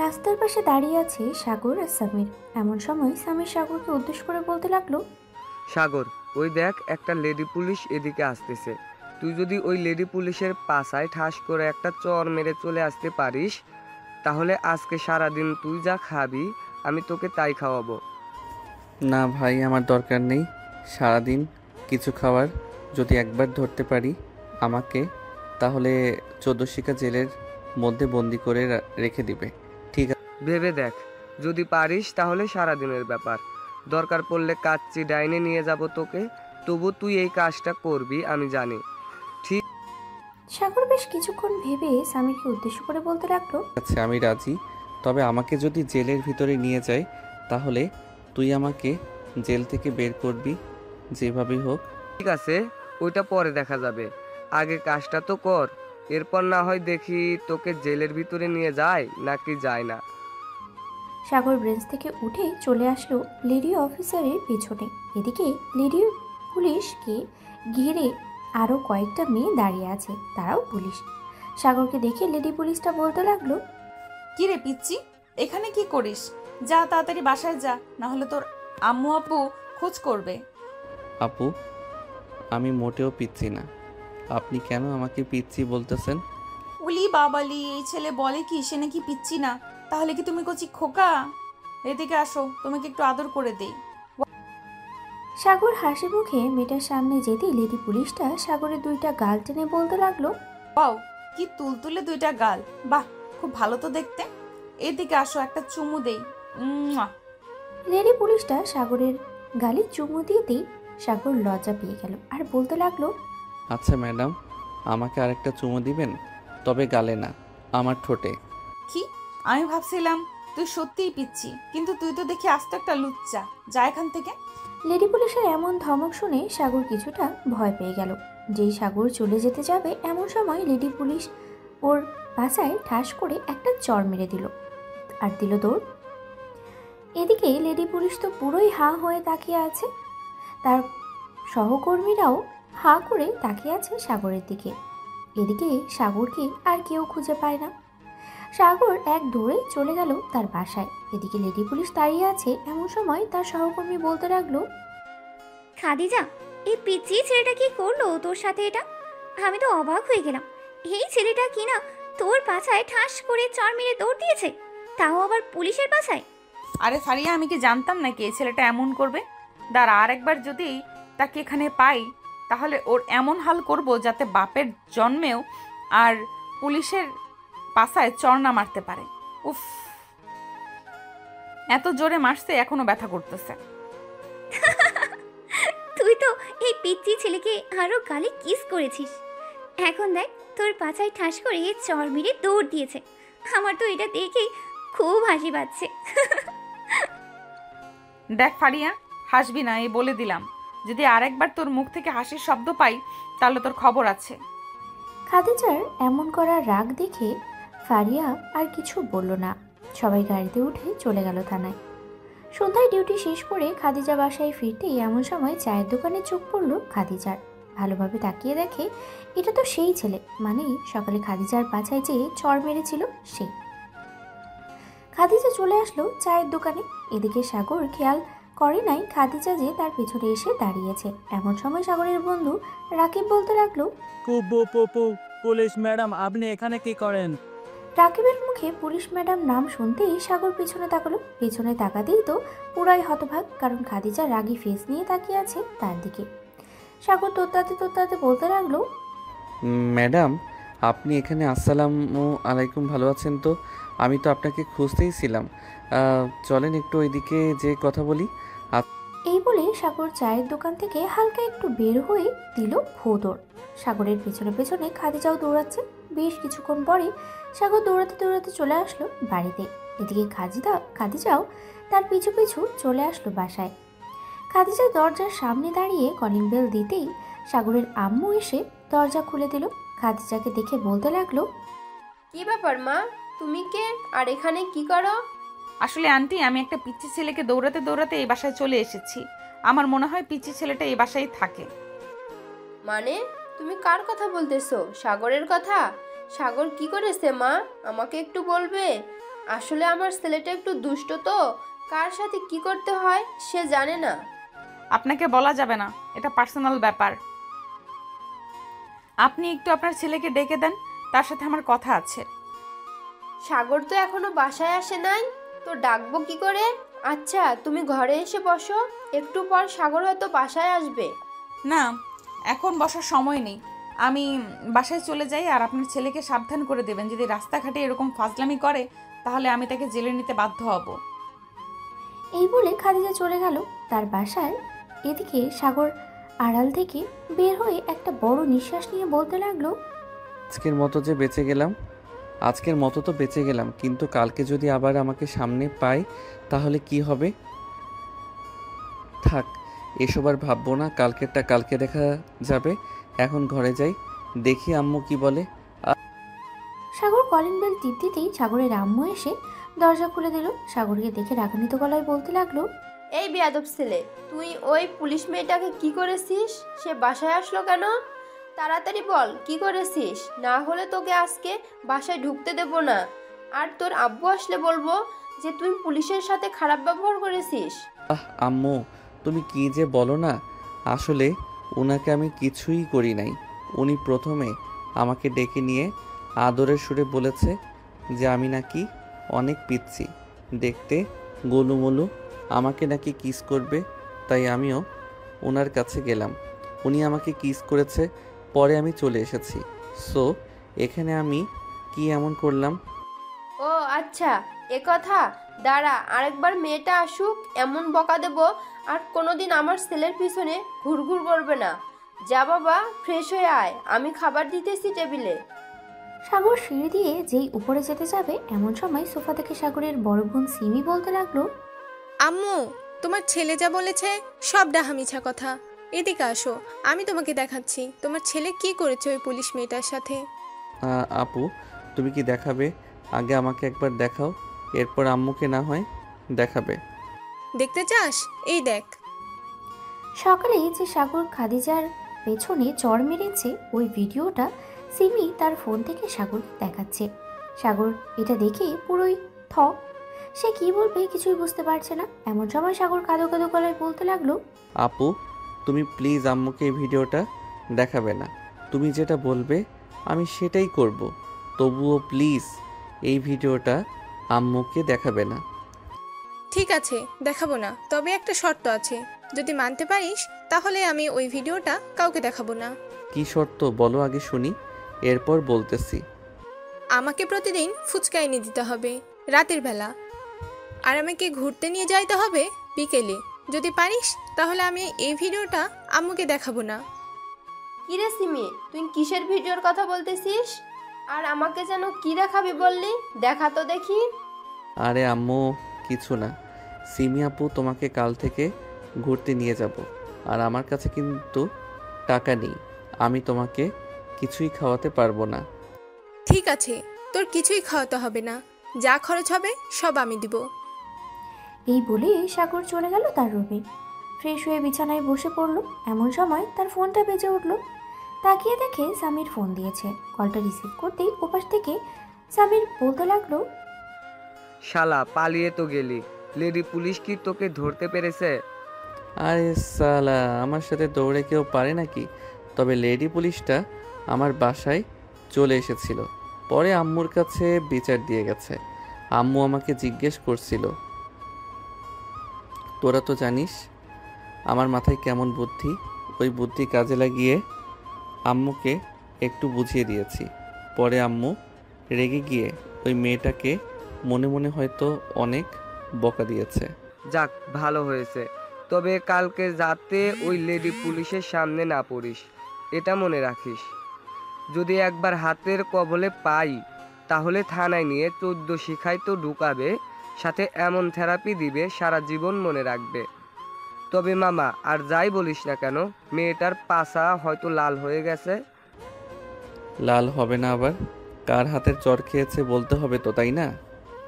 রাস্তার পাশে দাঁড়িয়ে আছে সাগর আর সামির। এমন সময় সামির সাগরকে উদ্দেশ্য করে বলতে লাগলো, সাগর, ওই দেখ একটা লেডি পুলিশ এদিকে আসতেছে। তুই যদি ওই লেডি পুলিশের পাছায় ঠাস করে একটা চর মেরে চলে আসতে পারিস, তাহলে আজকে সারাদিন তুই যা খাবি আমি তোকে তাই খাওয়াবো। না ভাই, আমার দরকার নেই সারাদিন কিছু খাওয়ার। যদি একবার ধরতে পারি আমাকে, তাহলে 14 শিকা জেলের মধ্যে বন্দি করে রেখে দিবে। ঠিক আছে? ভেবে দেখ, যদি পারিস তাহলে সারাদিনের ব্যাপার। দরকার পড়লে কাচ্চি ডাইনে নিয়ে যাব তোকে, তবু তুই এই কাজটা করবি আমি জানি। ঠিক সাগর বেশ কিছুক্ষণ ভেবে সামিরকে উদ্দেশ্য করে বলতে লাগলো, আছে, আমি রাজি। তবে আমাকে যদি জেলের ভিতরে নিয়ে যায়, তাহলে তুই আমাকে জেল থেকে বের করবি যেভাবেই হোক। ঠিক আছে, ওইটা পরে দেখা যাবে। আগে কাজটা তো কর, এরপর না হয় দেখি তোকে জেলের ভিতরে নিয়ে যায় নাকি যায় না। সাগর ব্রেঞ্চ থেকে উঠে চলে আসলো লেডি অফিসারের পেছনে। এদিকে লেডি পুলিশকে ঘিরে আরও কয়েকটা মেয়ে দাঁড়িয়ে আছে, তারাও পুলিশ। সাগরকে দেখে লেডি পুলিশটা বলতে লাগলো, কি রে পিচ্চি, এখানে কি করিস? যা তাড়াতাড়ি বাসায় যা, না হলে তোর আম্মু আপু খোঁজ করবে। আপু, আমি মোটেও পিচ্ছি না। আপনি কেন আমাকে পিচ্ছি বলতেছেন? উলি বাবালি, এই ছেলে বলে কি সে নাকি পিচ্চি না? তাহলে কি তুমি কচি খোকা? এদিকে আসো, তোমাকে একটু আদর করে দেই। সাগর হাসি মুখে মেয়েটার সামনে যেতেই লেডি পুলিশটা সাগরের দুইটা গাল টেনে বলতে লাগলো, বাও, কি তুলতুলে দুইটা গাল, বাহ খুব ভালো তো দেখতে। এদিকে আসো, একটা চুমু দেই। মুয়া। লেডি পুলিশটা সাগরের গালে চুমু দিতেই সাগর লজ্জা পেয়ে গেল আর বলতে লাগলো, আচ্ছা ম্যাডাম, আমাকে আরেকটা চুমু দিবেন, তবে গালে না, আমার ঠোঁটে। কি? আমি ভাবছিলাম তুই সত্যিই পিচ্ছি, কিন্তু তুই তো দেখি আস্ত একটা লুচ্চা। যা এখান থেকে। লেডি পুলিশের এমন ধমক শুনে সাগর কিছুটা ভয় পেয়ে গেল। যেই সাগর চলে যেতে যাবে এমন সময় লেডি পুলিশ ওর পাছায় ঠাস করে একটা চড় মেরে দিল আর দিল দৌড়। এদিকে লেডি পুলিশ তো পুরোই হাঁ হয়ে তাকিয়ে আছে, তার সহকর্মীরাও হাঁ করে তাকিয়ে আছে সাগরের দিকে। এদিকে সাগরকে আর কেউ খুঁজে পায় না। সাগর এক দৌড়ে চলে গেল তার বাসায়। এদিকে লেডি পুলিশ দাঁড়িয়ে আছে, এমন সময় তার সহকর্মী বলতে লাগলো, খাদিজা, এই পিচ্চি ছেলেটা কি করলো তোর সাথে এটা? আমি তো অবাক হয়ে গেলাম। এই ছেলেটা কি না তোর পাছায় ঠাস করে চড় মেরে দৌড় দিয়েছে, তাও আবার পুলিশের পাছায়। আরে ফারিয়া, আমি কি জানতাম নাকি এই ছেলেটা এমন করবে? দাঁড়া, আর একবার যদি তাকে এখানে পাই, তাহলে ওর এমন হাল করব যাতে বাপের জন্মেও আর পুলিশের পাছায় চড় না মারতে পারে। উফ, এত জোরে মারছে এখনো ব্যথা করতেছে। তুই তো এই পিচ্চি ছেলেকে আরো গালে কিস করেছিস, এখন দেখ তোর পাছায় ঠাস করে চড় মেরে দৌড় দিয়েছে। আমার তো এটা দেখেই খুব হাসি পাচ্ছে। দেখ ফারিয়া, হাসবি না, এই বলে দিলাম। যদি আরেকবার তোর মুখ থেকে হাসির শব্দ পাই, তাহলে তোর খবর আছে। খাদিজার এমন করার রাগ দেখে ফারিয়া আর কিছু বলল না। সবাই গাড়িতে উঠে চলে গেল থানায়। সন্ধ্যায় ডিউটি শেষ করে খাদিজা বাসায় ফিরতেই এমন সময় চায়ের দোকানে চোখ পড়ল খাদিজার। ভালোভাবে তাকিয়ে দেখে এটা তো সেই ছেলে, মানে সকালে খাদিজার পাছায় যে চড় মেরেছিল সেই। খাদিজা চলে আসলো চায়ের দোকানে। এদিকে সাগর খেয়াল করে নাই খাদিজা যে তার পেছনে এসে দাঁড়িয়েছে। এমন সময় সাগরের বন্ধু রাকিব বলতে লাগলো, পুলিশ ম্যাডাম, আপনি এখানে কি করেন? রাকিবের মুখে পুলিশ ম্যাডাম নাম শুনতেই সাগর পিছনে তাকালো। পিছনে তাকাতেই তো পুরাই হতভাগ, কারণ খাদিজা রাগী ফেস নিয়ে তাকিয়ে আছে তার দিকে। সাগর তোত্তাতে তোত্তাতে বলতে লাগলো, ম্যাডাম, আপনি এখানে? আসসালামু আলাইকুম, ভালো আছেন তো? আমি তো আপনাকে খুঁজতেই ছিলাম। চলেন একটু ওইদিকে যে কথা বলি। এই বলে সাগর চায়ের দোকান থেকে হালকা একটু বের হয়ে দিল ভোঁদড়। সাগরের পেছনে পেছনে খাদিজাও দৌড়াচ্ছে। বেশ কিছুক্ষণ পরে সাগর দৌড়াতে দৌড়াতে চলে আসলো বাড়িতে। এদিকে খাদিজাও তার পিছু পিছু চলে আসলো বাসায়। খাদিজা দরজার সামনে দাঁড়িয়ে কলিং বেল দিতেই সাগরের আম্মু এসে দরজা খুলে দিল। খাদিজাকে দেখে বলতে লাগলো, কি ব্যাপার মা, তুমি কে আর এখানে কি করো? আসলে আন্টি, আমি একটা পিচ্চি ছেলেকে দৌড়াতে দৌড়াতে এই বাসায় চলে এসেছি। আমার মনে হয় পিচ্চি ছেলেটা এই বাসায় থাকে। মানে তুমি কার কথা বলতেছো? সাগরের কথা? সাগর কি করেছে মা? আমাকে একটু বলবে? আসলে আমার ছেলেটা একটু দুষ্ট তো, কার সাথে কি করতে হয় সে জানে না। আপনাকে বলা যাবে না, এটা পার্সোনাল ব্যাপার। আপনি একটু আপনার ছেলেকে ডেকে দেন, তার সাথে আমার কথা আছে। সাগর তো এখনো বাসায় আসে নাই, তো ডাকবো কি করে? আচ্ছা তুমি ঘরে এসে বসো, একটু পর সাগর হয়তো বাসায় আসবে। না, এখন বসার সময় নেই। আমি বাসায় চলে যাই, আর আপনার ছেলেকে সাবধান করে দেবেন, যদি রাস্তাঘাটে এরকম ফাজলামি করে তাহলে আমি তাকে জেলে নিতে বাধ্য হব। এই বলে খাদিজা চলে গেল তার বাসায়। এদিকে সাগর আড়াল থেকে বের হয়ে একটা বড় নিঃশ্বাস নিয়ে বলতে লাগলো, আজকের মতো যে বেঁচে গেলাম, আজকের মতো তো বেঁচে গেলাম, কিন্তু কালকে যদি আবার আমাকে সামনে পাই তাহলে কি হবে? থাক, এসব আর ভাববো না, কালকেরটা কালকে দেখা যাবে। এখন ঘরে যাই, দেখি আম্মু কি বলে। সাগর কলিং বেল টিপ দিতেই সাগরের আম্মু এসে দরজা খুলে দিল। সাগরকে দেখে রাগান্বিত গলায় বলতে লাগলো, এই বেয়াদব ছেলে, তুই ওই পুলিশ মেয়েটাকে কি করেছিস? সে বাসায় আসলো কেন? তাড়াতাড়ি বল কি করেছিস, না হলে তোকে আজকে বাসায় ঢুকতে দেব না। আর তোর আব্বু আসলে বলবো যে তুই পুলিশের সাথে খারাপ ব্যবহার করেছিস। আম্মু, তুমি কি যে বলো না, আসলে ওনাকে আমি কিছুই করি নাই। উনি প্রথমে আমাকে ডেকে নিয়ে আদরের সুরে বলেছে যে আমি নাকি অনেক পিচ্ছি, দেখতে গোলুমোলু, আমাকে নাকি কিস করবে। তাই আমিও ওনার কাছে গেলাম, উনি আমাকে কিস করেছে, পরে আমি চলে এসেছি। সো এখানে আমি কি এমন করলাম? ও আচ্ছা, এ কথা। দাঁড়া, আরেকবার মেয়েটা আসুক, এমন বকা দেব আর কোনোদিন আমার ছেলের পিছনে ঘুরঘুর করবে না। যা বাবা, ফ্রেশ হয়ে আয়, আমি খাবার দিতেছি টেবিলে। সাগর সিঁড়ি দিয়ে যেই উপরে যেতে যাবে এমন সময় সোফা থেকে সাগরের বড় বোন সিমি বলতে লাগলো, আম্মু, তোমার ছেলে যা বলেছে সব ডাহা মিছা কথা। এদিকে আসো, আমি তোমাকে দেখাচ্ছি তোমার ছেলে কি করেছে ওই পুলিশ মেয়েটার সাথে। আপু, তুমি কি দেখাবে? আগে আমাকে একবার দেখাও, এরপর আম্মুকে না হয় দেখাবে। দেখতে চাস? এই দেখ। সকালে যে সাগর খাদিজার পেছনে চড় মেরেছে ওই ভিডিওটা সিমি তার ফোন থেকে সাগরকে দেখাচ্ছে। সাগর এটা দেখে পুরোই থ, সে কি বলবে কিছুই বুঝতে পারছে না। এমন সময় সাগর কাঁদো কাঁদো গলায় বলতে লাগলো, আপু, তুমি প্লিজ আম্মুকে এই ভিডিওটা দেখাবে না। তুমি যেটা বলবে আমি সেটাই করব, তবুও প্লিজ এই ভিডিওটা আম্মুকে দেখাবে না। ঠিক আছে, দেখাবো না, তবে একটা শর্ত আছে। যদি মানতে পারিস তাহলে আমি ওই ভিডিওটা কাউকে দেখাবো না। কি শর্ত বলো আগে শুনি, এরপর বলতেছি। আমাকে প্রতিদিন ফুচকা এনে দিতে হবে রাতের বেলা, আর আমাকে ঘুরতে নিয়ে যাইতে হবে বিকেলে। যদি পারিস তাহলে আমি এই ভিডিওটা আম্মুকে দেখাবো না। কিরে সিমি, তুই কিসের ভিডিওর কথা বলতেছিস? আর আমাকে যেন কি দেখাবি বললি? দেখা তো দেখি। আরে আম্মু, কিছু না। সিমি আপু তোমাকে কাল থেকে ঘুরতে নিয়ে যাব, আর আমার কাছে কিন্তু টাকা নেই, আমি তোমাকে কিছুই খাওয়াতে পারবো না। ঠিক আছে, তোর কিছুই খাওয়াতে হবে না, যা খরচ হবে সব আমি দিব। এই বলে সাগর চলে গেল তার রুমে। ফ্রেশ হয়ে বিছানায় বসে পড়ল। এমন সময় তার ফোনটা বেজে উঠল। তাকিয়ে দেখে সামির ফোন দিয়েছে। কলটা রিসিভ করতেই ওপাশ থেকে সামির বলতে লাগলো, শালা, পালিয়ে তো গেলি, লেডি পুলিশ কি তোকে ধরতে পেরেছে? আরে সালা, আমার সাথে দৌড়ে কেউ পারে নাকি? তবে লেডি পুলিশটা আমার বাসায় চলে এসেছিল, পরে আম্মুর কাছে বিচার দিয়ে গেছে। আম্মু আমাকে জিজ্ঞেস করছিল, তোরা তো জানিস আমার মাথায় কেমন বুদ্ধি, ওই বুদ্ধি কাজে লাগিয়ে আম্মুকে একটু বুঝিয়ে দিয়েছি। পরে আম্মু রেগে গিয়ে ওই মেয়েটাকে মনে মনে হয়তো অনেক বকা দিয়েছে। যাক, ভালো হয়েছে। তবে কালকে যাতে ওই লেডি পুলিশের সামনে না পড়িস, এটা মনে রাখিস। যদি একবার হাতের কবলে পাই তাহলে থানায় নিয়ে 14 শিখায় তো ঢুকাবে, সাথে এমন থেরাপি দিবে সারা জীবন মনে রাখবে। তবে মামা, আর যাই বলিস না কেন, মেয়েটার পাছা হয়তো লাল হয়ে গেছে। লাল হবে না আবার? কার হাতের চর খেয়েছে বলতে হবে তো, তাই না?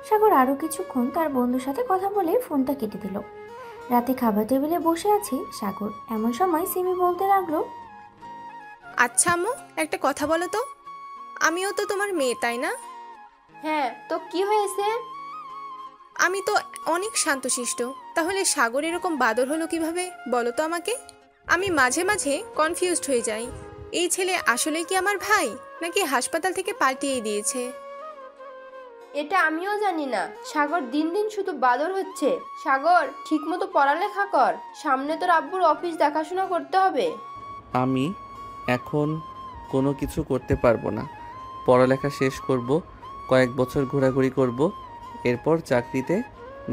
সাগর আরও কিছুক্ষণ তার বন্ধুর সাথে কথা বলে ফোনটা কেটে দিল। রাতে খাবার টেবিলে বসে আছে সাগর। এমন সময় সিমি বলতে লাগলো, আচ্ছা আম্মু, একটা কথা বলো তো, আমিও তো তোমার মেয়ে, তাই না? হ্যাঁ, তো কি হয়েছে? আমি তো অনেক শান্তশিষ্ট, তাহলে সাগর এরকম বাদর হলো কিভাবে বলো তো আমাকে? আমি মাঝে মাঝে কনফিউজড হয়ে যাই, এই ছেলে আসলে কি আমার ভাই নাকি হাসপাতাল থেকে পাল্টিয়ে দিয়েছে। এটা আমিও জানি না। সাগর দিন দিন শুধু বাদর হচ্ছে। সাগর, ঠিকমতো পড়ালেখা কর, সামনে তোর আব্বুর অফিস দেখাশোনা করতে হবে। আমি এখন কোনো কিছু করতে পারবো না। পড়ালেখা শেষ করব, কয়েক বছর ঘোরাঘুরি করব, এরপর চাকরিতে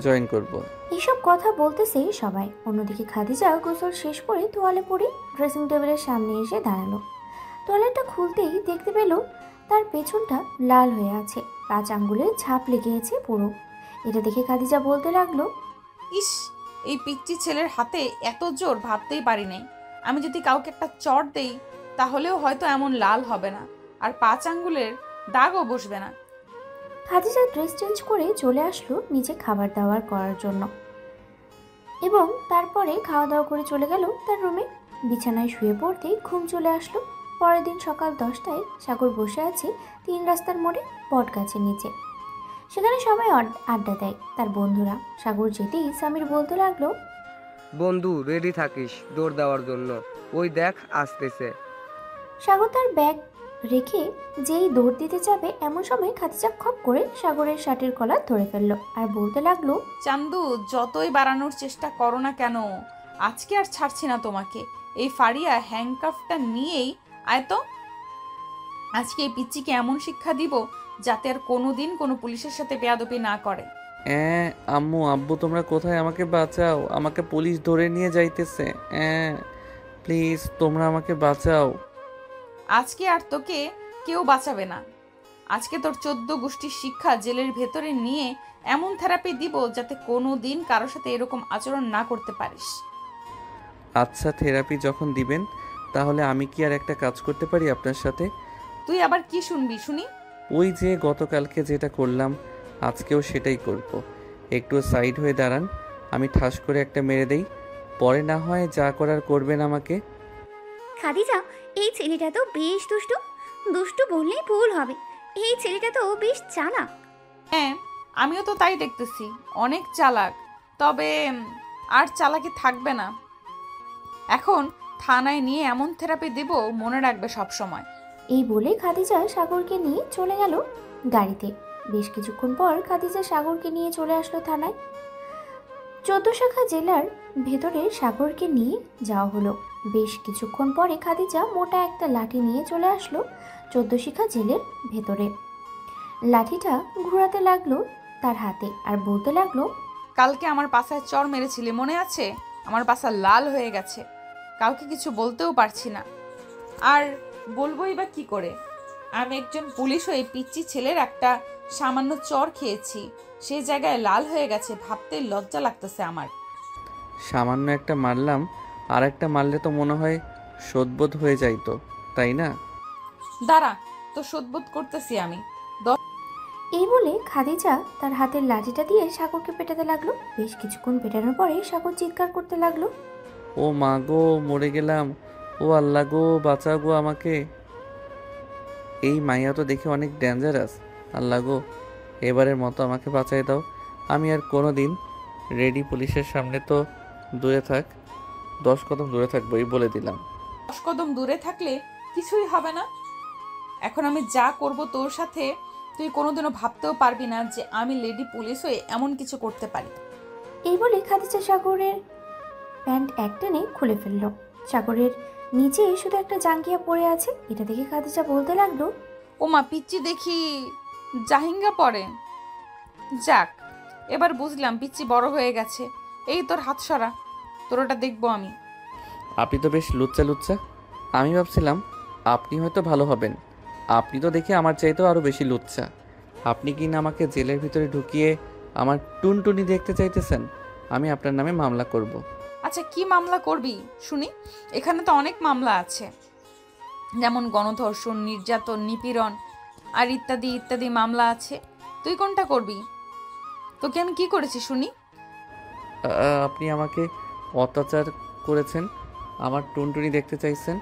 জয়েন করব। এইসব কথা বলতেছে সবাই। অন্যদিকে খাদিজা গোসল শেষ করে তোয়ালে পরে ড্রেসিং টেবিলের সামনে এসে দাঁড়ালো। তোয়ালেটা খুলতেই দেখতে পেল তার পেছনটা লাল হয়ে আছে, 5 আঙ্গুলে ছাপ লেগে আছে পুরো। এটা দেখে খাদিজা বলতে লাগলো, ইস, এই পিচ্চি ছেলের হাতে এত জোর ভাবতেই পারি নাই। আমি যদি কাউকে একটা চড় দেই তাহলেও হয়তো এমন লাল হবে না, আর 5 আঙ্গুলের দাগও বসবে না। খাদিজা ড্রেস চেঞ্জ করে চলে আসলো নিচে খাবার দাবার করার জন্য এবং তারপরে খাওয়া দাওয়া করে চলে গেল তার রুমে। বিছানায় শুয়ে পড়তেই ঘুম চলে আসলো। পরের দিন সকাল 10টায় সাগর বসে আছে 3 রাস্তার মোড়ে বট গাছের নিচে। সেখানে সবাই আড্ডা দেয় তার বন্ধুরা। সাগর যেতেই সামির বলতে লাগলো, বন্ধু রেডি থাকিস দৌড় দেওয়ার জন্য, ওই দেখ আসতেছে। সাগর তার ব্যাগ রেখে যেই দৌড় দিতে যাবে এমন সময় খাদিজা খপ করে সাগরের শার্টের কলার ধরে ফেললো আর বলতে লাগলো, চান্দু, যতই বাড়ানোর চেষ্টা করো না কেন, আজকে আর ছাড়ছি না তোমাকে। এই ফাড়িয়া হ্যাংকাফটা নিয়েই আয় তো। আজকে এই পিচ্চিকে এমন শিক্ষা দিব যাতে আর কোনোদিন কোনো পুলিশের সাথে বেয়াদবি না করে। আম্মু আব্বু তোমরা কোথায়? আমাকে বাঁচাও, আমাকে পুলিশ ধরে নিয়ে যাইতেছে। প্লিজ তোমরা আমাকে বাঁচাও। আজকে আর তোকে কেউ বাঁচাবে না। আজকে তোর 14 গোষ্ঠীর শিক্ষা জেলের ভেতরে নিয়ে এমন থেরাপি দিব যাতে কোনো দিন কারোর সাথে এরকম আচরণ না করতে পারিস। আচ্ছা, থেরাপি যখন দিবেন তাহলে আমি কি আর একটা কাজ করতে পারি আপনার সাথে? তুই আবার কি শুনবি শুনি? ওই যে গতকালকে যেটা করলাম আজকেও সেটাই করব। একটু সাইড হয়ে দাঁড়ান, আমি ঠাস করে একটা মেরে দেই, পরে না হয় যা করার করবেন আমাকে। খাদিজা, এই ছেলেটা তো বেশ দুষ্টু। দুষ্টু বললেই ভুল হবে, এই ছেলেটা তো বেশ চালাক। হ্যাঁ, আমিও তো তাই দেখতেছি, অনেক চালাক। তবে আর চালাকি থাকবে না। এখন থানায় নিয়ে এমন থেরাপি দেব, মনে রাখবে সব সময়। এই বলে খাদিজা সাগরকে নিয়ে চলে গেল গাড়িতে। বেশ কিছুক্ষণ পর খাদিজা সাগরকে নিয়ে চলে আসলো থানায়। 14 শাখা জেলার ভেতরে সাগরকে নিয়ে যাওয়া হলো। বেশ কিছুক্ষণ পরে খাদিজা মোটা একটা লাঠি নিয়ে চলে আসলো 14 শিখা জেলের ভেতরে। লাঠিটা ঘোরাতে লাগলো তার হাতে আর বলতে লাগলো, কালকে আমার পাছায় চড় মেরেছিলি, মনে আছে? আমার পাছা লাল হয়ে গেছে, কাউকে কিছু বলতেও পারছি না। আর বলবোই বা কি করে? আমি একজন পুলিশ হয়ে পিচ্চি ছেলের একটা সামান্য চড় খেয়েছি, সেই জায়গায় লাল হয়ে গেছে, ভাবতে লজ্জা লাগতেছে আমার। সামান্য একটা মারলাম, আর একটা মারলে তো মনে হয় শোধবোধ হয়ে যাইতো, তাই না? দাঁড়া, তো শোধবোধ করতেছি আমি। এই বলে খাদিজা তার হাতের লাঠিটা দিয়ে সাগরকে পেটাতে লাগলো। বেশ কিছুক্ষণ পেটানোর পরে সাগর চিৎকার করতে লাগলো, ও মা গো, মরে গেলাম, ও আল্লাহ গো, বাঁচাও গো আমাকে। এই মাইয়া তো দেখে অনেক ডেঞ্জারাস, আল্লাহ গো, এবারের মতো আমাকে বাঁচাই দাও। আমি আর কোনো দিন রেডি পুলিশের সামনে তো দূরে থাক, 10 কদম দূরে থাকবো, এই বলে দিলাম। 10 কদম দূরে থাকলে কিছুই হবে না। এখন আমি যা করব তোর সাথে, তুই কোনোদিনও ভাবতেও পারবি না যে আমি লেডি পুলিশ হয়ে এমন কিছু করতে পারি। এই বলে খাদিজা সাগরের প্যান্ট একটানে খুলে ফেললো। সাগরের নিচে শুধু একটা জাঙ্গিয়া পড়ে আছে। এটা দেখে খাদিজা বলতে লাগলো, ও মা, পিচ্চি দেখি জাহিঙ্গা পরে। যাক, এবার বুঝলাম পিচ্চি বড় হয়ে গেছে। এই তোর হাত সরা, তোর ওটা দেখবো আমি। আপনি তো বেশ লুচ্চা লুচ্চা। আমি ভাবছিলাম আপনি হয়তো ভালো হবেন, আপনি তো দেখে আমার চাইতেও আরও বেশি লুচ্চা। আপনি কি না আমাকে জেলের ভিতরে ঢুকিয়ে আমার টুনটুনি দেখতে চাইতেছেন? আমি আপনার নামে মামলা করব। আচ্ছা, কি মামলা করবি শুনি? এখানে তো অনেক মামলা আছে, যেমন গণধর্ষণ, নির্যাতন, নিপীড়ন আর ইত্যাদি ইত্যাদি মামলা আছে। তুই কোনটা করবি? তোকে আমি কি করেছি শুনি? আপনি আমাকে অত্যাচার করেছেন, আমার টুনটুনি দেখতে চাইছেন,